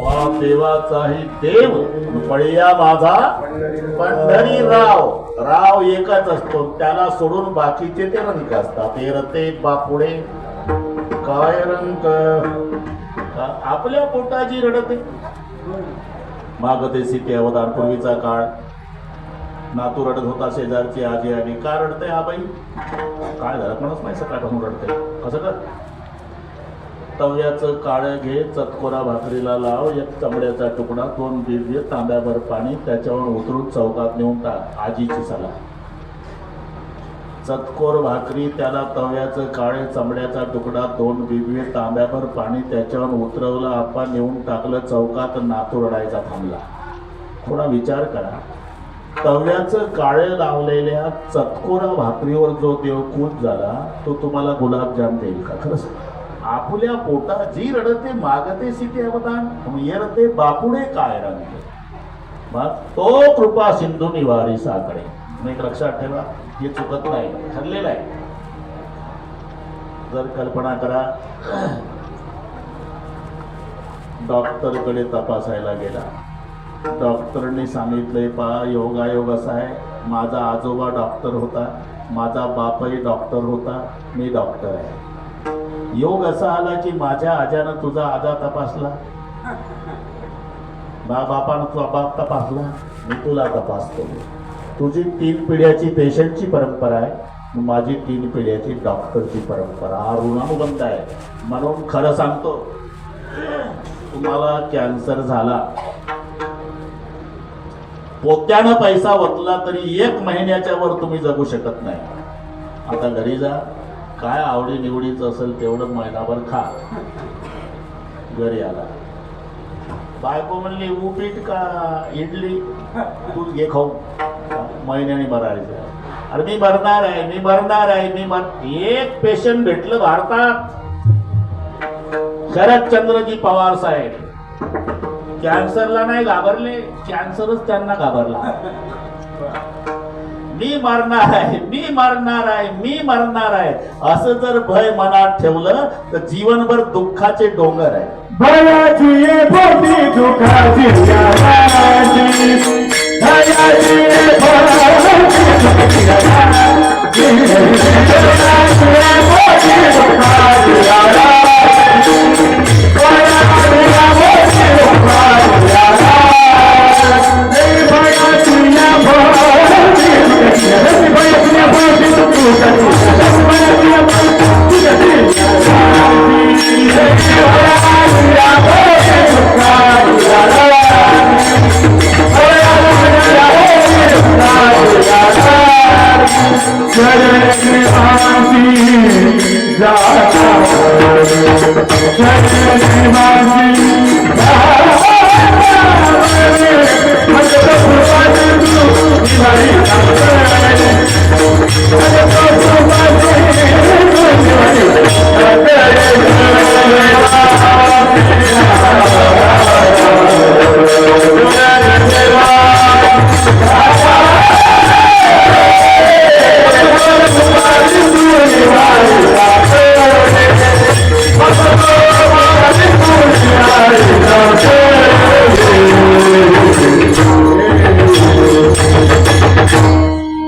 हा देवाचाही देव. पळया माझा पंढरी राव. राव एकच असतो, त्याला सोडून बाकीचे ते रंक असतात. रते बापुडे काय रंक. आपल्या पोटाची रडते. मागते सीते अवतार पूर्वीचा काळ. नातू रडत होता, शेजारची आजी आली. का रडते हा बाई? काय झालं म्हणूनच नाही, सकाळपासून रडते. कसं कर. तव्याचं काळं घे, चतकोरा भाकरीला लाव, 1 चमड्याचा तुकडा, 2 दिव्य तांब्याभर पाणी, त्याच्यावर उतरून चौकात नेऊन टाक. आजीची सलाह. चतकोर भाकरी, त्याला तव्याचं काळे, चमड्याचा तुकडा, 2 दिव्य तांब्याभर पाणी, त्याच्यावर उतरवलं. आपण नेऊन टाकलं चौकात. नातू रडायचा थांबला. थोडा विचार करा. तव्याचं काळे लावलेल्या चतकोरा भाकरीवर जो देव खुश झाला तो तुम्हाला गुलाबजाम देईल का? खरंच. आपुल्या पोटा जी रडते मागते सीते अवदान, येरते बापुडे काय रंग. मग तो कृपा सिंधू निवारी साकडे. एक लक्षात ठेवा, हे चुकत नाही, ठरलेलं आहे. जर कल्पना करा, डॉक्टरकडे तपासायला गेला, डॉक्टरने सांगितलंय पहा योगायोग असा आहे, माझा आजोबा डॉक्टर होता, माझा बापही डॉक्टर होता, मी डॉक्टर आहे. योग असा आला की माझ्या आजानं तुझा आजा तपासला, बापानं तुझा बाप तपासला, मी तुला तपासतो. तुझी 3 पिढ्याची पेशंटची परंपरा आहे, माझी 3 पिढ्याची डॉक्टरची परंपरा. हा ऋणानुबंध आहे. म्हणून खरं सांगतो, तुम्हाला कॅन्सर झाला, पोत्यानं पैसा वतला तरी 1 महिन्याच्या वर तुम्ही जगू शकत नाही. आता घरी जा, काय आवडी निवडीचं असेल तेवढं महिनाभर खा. घरी आला, बायको म्हणली उपीट का इडली, तूच घे खाऊ, महिन्याने मरायचं. अरे मी मरणार आहे, मी मरणार आहे, एक पेशंट भेटलं भारतात, शरदचंद्रजी पवार साहेब. कॅन्सरला नाही घाबरले, कॅन्सरच त्यांना घाबरला. मी मरणार आहे, मी मरणार आहे, मी मरणार आहे, असं जर भय मनात ठेवलं तर जीवनभर दुःखाचे डोंगर आहे. भयाची पोटी दुखाची याची, भयाची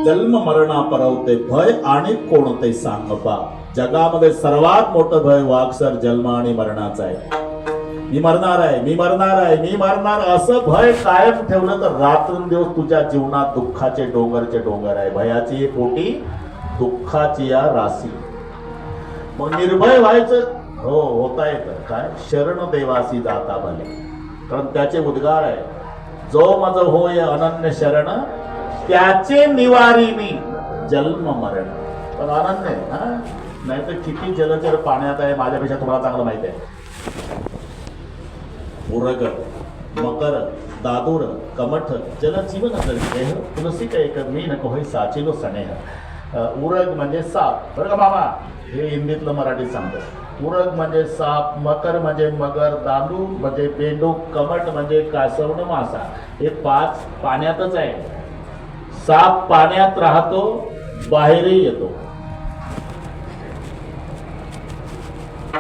जन्म मरणा परवते भय आणि कोणते सांगपा. जगामध्ये सर्वात मोठं भय वागसर जन्म आणि मरणाचं आहे. मी मरणार आहे, मी मरणार आहे, मी मरणार, असं भय कायम ठेवलं तर रात्रंदिवस तुझ्या जीवनात दुःखाचे डोंगरचे डोंगर आहे. भयाची पोटी दुःखाची या राशी. मग निर्भय व्हायचं हो, होता येतं काय, शरण देवासी जाता भले. कारण त्याचे उद्गार आहे, जो मज होय अनन्य शरण, त्याचे निवारी मी जन्म मरण. पण अनन्य हा, नाही तर किती जलचर पाण्यात आहे, माझ्यापेक्षा तुम्हाला चांगलं माहिती आहे. उरग, मकर, दादूर, कमठ, जल जीवन देह, तुलसी एक मी नको होय साचिलो स्नेह. उरग म्हणजे साप, बरं का मामा, हे हिंदीतलं मराठीत सांगतो. उरग म्हणजे साप, मकर म्हणजे मगर, दादू म्हणजे बेंडूक, कमठ म्हणजे कासवण मासा. हे 5 पाण्यातच आहे. साप पाण्यात राहतो, बाहेरही येतो.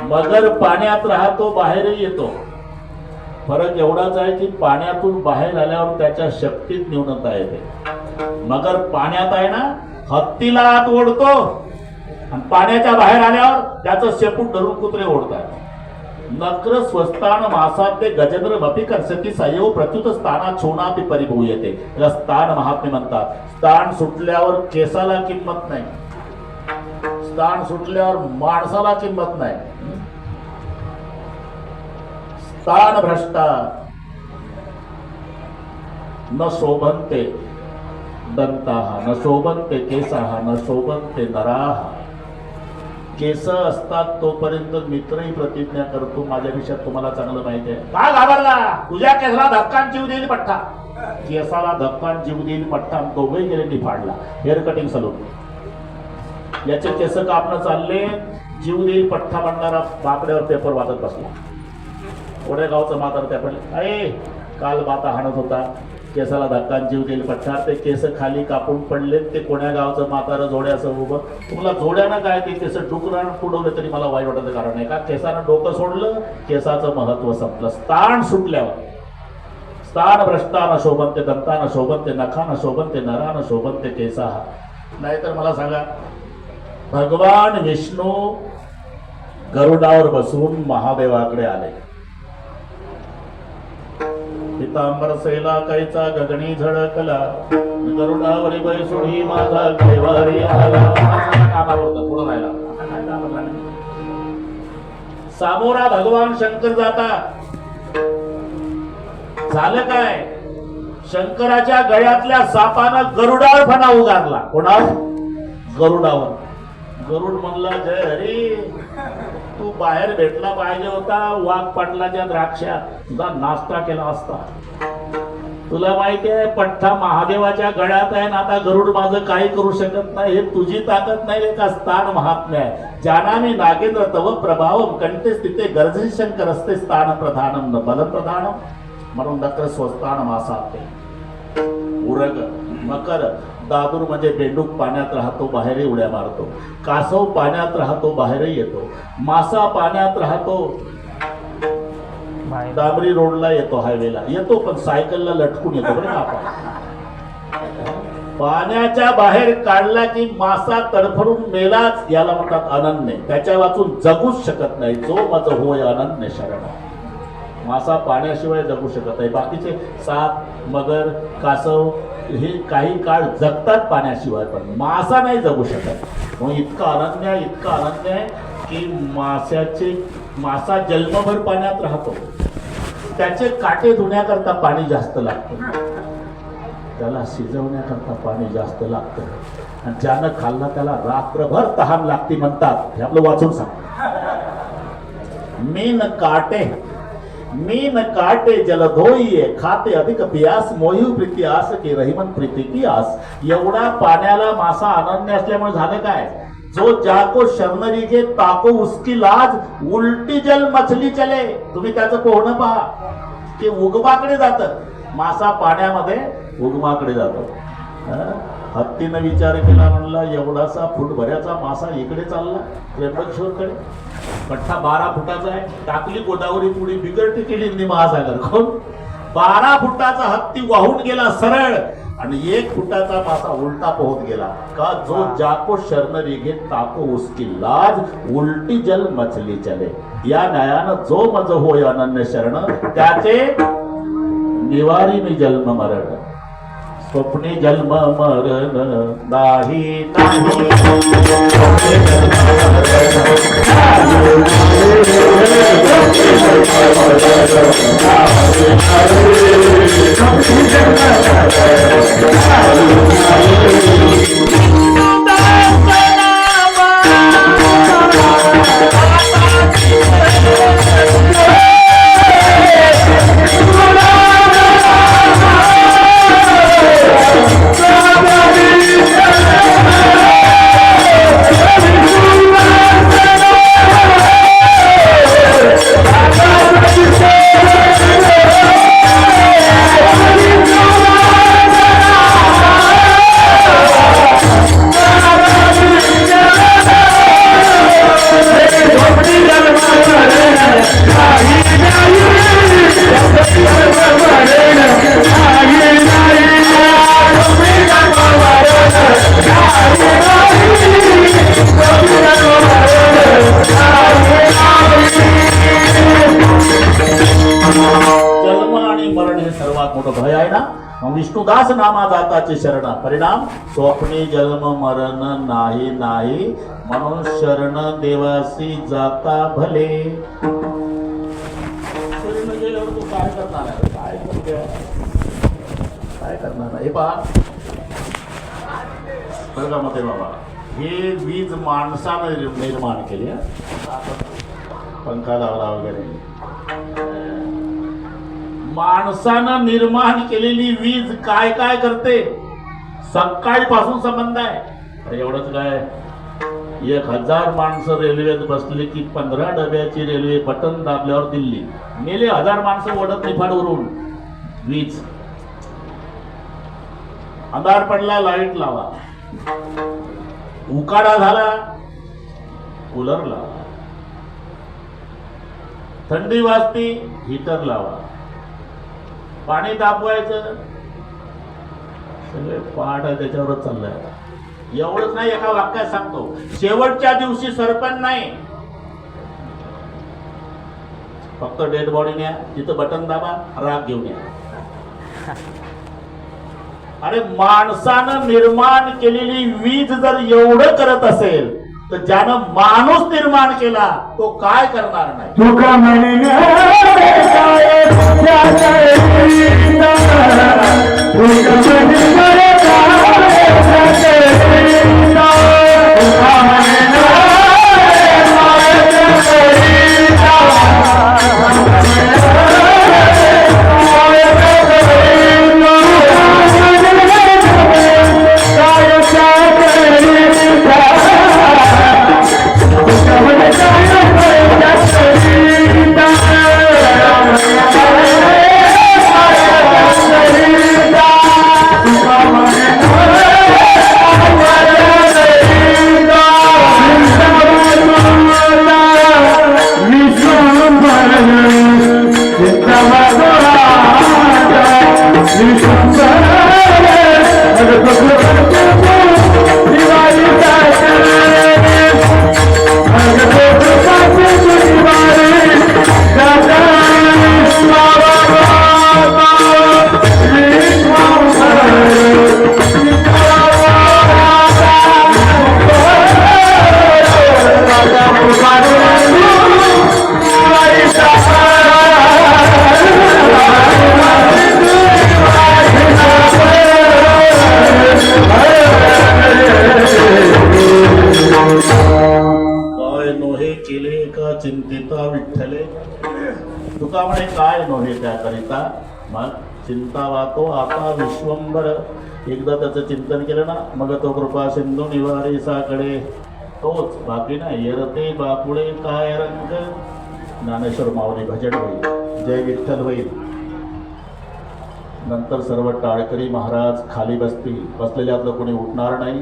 मगर पाण्यात राहतो, बाहेरही येतो. फरक एवढाच आहे की पाण्यातून बाहेर आल्यावर त्याच्या शक्तीत न्यूनता येते. मगर पाण्यात आहे ना, हत्तीला आत ओढतो, आणि पाण्याच्या बाहेर आल्यावर त्याचं शेपूट धरून कुत्रे ओढतात. नक्र स्वस्तान मासाते गजेंद्र मपी करसती सयव प्रत्युत स्थाना छोनापी परिभू येते. त्याला स्थान महात्मे म्हणतात. स्थान सुटल्यावर केसाला किंमत नाही, स्थान सुटल्यावर माणसाला किंमत नाही. स्थान भ्रष्टा न शोभन्ते दंताहा, न शोभन्ते केसाहा, न शोभन्ते नराहा. केस असतात तोपर्यंत मित्रही प्रतिज्ञा करतो, माझ्यापेक्षा तुम्हाला चांगलं माहिती आहे. का घाबरला, तुझ्या केसाला धक्कान जीव देईल पठ्ठा. केसाला धक्कान जीव देईल पठ्ठा, दोघंही गेले निफाडला. हेअर कटिंग सलून, याचे केस कापणं चालले, जीव देईल पठ्ठा म्हणणारा बाकड्यावर पेपर वाचत बसला. ओढे गावचं म्हातारं त्या पडले, अरे काल बाता हाणत होता, केसाला धक्का जीव देईल पट्टार ते केस खाली कापून पडले ते कोण्या गावचं म्हातारं जोड्याचं उभं तुम्हाला जोड्यानं काय ते केस डुकरानं पुढवलं तरी मला वाईट वाटायचं कारण आहे का केसानं डोकं सोडलं केसाचं महत्व संपलं स्थान सुटल्यावर स्थान भ्रष्टानं शोभनते दंतानं शोभनते नखानं शोभनते नरानं शोभनते केसा नाहीतर मला सांगा भगवान विष्णू गरुडावर बसून महादेवाकडे आले पितांबर सैला कैचा गगनी झळकला गरुडावरी बैसुडी माझा कैवारी आला पुढं राहिला सामोरा भगवान शंकर जातात झालं काय शंकराच्या गळ्यातल्या सापानं गरुडावर फणा उगारला कोणावर गरुडावर गरुड म्हणला जय हरी तू बाहेर भेटला पाहिजे होता वाघ पाटलाच्या द्राक्षात तुझा नाश्ता केला असता तुला माहिती आहे पठ्ठा महादेवाच्या गळ्यात आहे ना आता गरुड माझं काही करू शकत नाही हे तुझी ताकद नाही का स्थान महात्म्य आहे जानामी नागेंद्र तव प्रभावम कंठेस तिथे गरजे शंकर असते स्थान प्रधानम न बल प्रधानम म्हणून नकर स्वस्तान मासाते उरग मकर दादूर म्हणजे बेंडूक पाण्यात राहतो बाहेरही उड्या मारतो कासव पाण्यात राहतो बाहेरही येतो मासा पाण्यात राहतो डांबरी रोडला येतो हायवेला येतो पण सायकलला लटकून येतो बरं का आपण पाण्याच्या बाहेर काढला की मासा तडफडून मेलाच याला म्हणतात अनन्य त्याच्या वाचून जगूच शकत नाही जो मज होय अनन्य शरण मासा पाण्याशिवाय जगू शकत नाही बाकीचे साप मगर कासव हे काही काळ जगतात पाण्याशिवाय पण मासा नाही जगू शकत म्हणून इतका अनन्य आहे की मासा जन्मभर पाण्यात राहतो त्याचे काटे धुण्याकरता पाणी जास्त लागतं त्याला शिजवण्याकरता पाणी जास्त लागतं आणि ज्यानं खाल्ला त्याला रात्रभर तहान लागते म्हणतात हे आपलं वाचून सांग मीन काटे जल धोईये खाते अधिक पियास मोही प्रीती आस की रहिमन प्रीती की आस एवढा पाण्याला मासा अनन्य असल्यामुळे झालं काय जो जाको शरणरी घे ताको उसकी लाज उलटी जल मछली चले तुम्ही त्याचं पोहणं पहा ते उगमाकडे जात मासा पाण्यामध्ये उगमाकडे जातो हत्तीनं विचार केला म्हणला एवढासा फूटभऱ्याचा मासा इकडे चालला त्र्यंबकेश्वरकडे पठ्ठा 12 फुटाचा आहे टाकली गोदावरी पुढे बिगडती केली महासागर कोण 12 फुटाचा हत्ती वाहून गेला सरळ आणि 1 फुटाचा मासा उलटा पोहत गेला का जो जाको शरण रेगे ताको उसकी लाज उलटी जल मछली चले या न्यायानं जो मज होय अनन्य शरण त्याचे निवारी मी जन्म मरण स्वप्ने जन्म मरण नाही विष्णुदास नामा जाताचे शरण परिणाम स्वप्ने जन्म मरण नाही नाही म्हणून शरण देवासी जाता भले शरण गेल्यावर तू काय करणार आहे काय करणार आहे पहा बरं का मते बाबा हे वीज माणसानं निर्माण केली पंखा लावला वगैरे माणसानं निर्माण केलेली वीज काय काय करते सकाळपासून संबंध आहे एवढंच काय 1000 माणसं रेल्वेत बसले की 15 डब्याची रेल्वे बटन दाबल्यावर दिल्ली मेले 1000 माणसं ओढत निफाडवरून वीज अंधार पडला लाईट लावा, उकाडा झाला कूलर लावा, थंडी वाजती हीटर लावा, पाणी तापवायचं, सगळे पाठ आहे त्याच्यावरच चाललंय आता. एवढंच नाही, एका वाक्यात सांगतो, शेवटच्या दिवशी सरपण नाही, फक्त डेड बॉडी न्या, तिथं बटन दाबा, राग घेऊन या. अरे माणसानं निर्माण केलेली वीज जर एवढं करत असेल तर ज्यानं माणूस निर्माण केला तो काय करणार नाही. तुका म्हणे चिंतिता विठ्ठले, तुका म्हणे काय नव्हे त्याकरिता, मग चिंता वातो आता विश्वंभर. एकदा त्याचं चिंतन केलं ना, मग तो कृपा सिंधू निवारी साकडे, तोच, बाकी नाही. येरते बापुळे काय रंग, ज्ञानेश्वर माऊली भजन होईल, जय विठ्ठल होईल. नंतर सर्व टाळकरी महाराज खाली बसतील, बसलेल्यातलं कोणी उठणार नाही.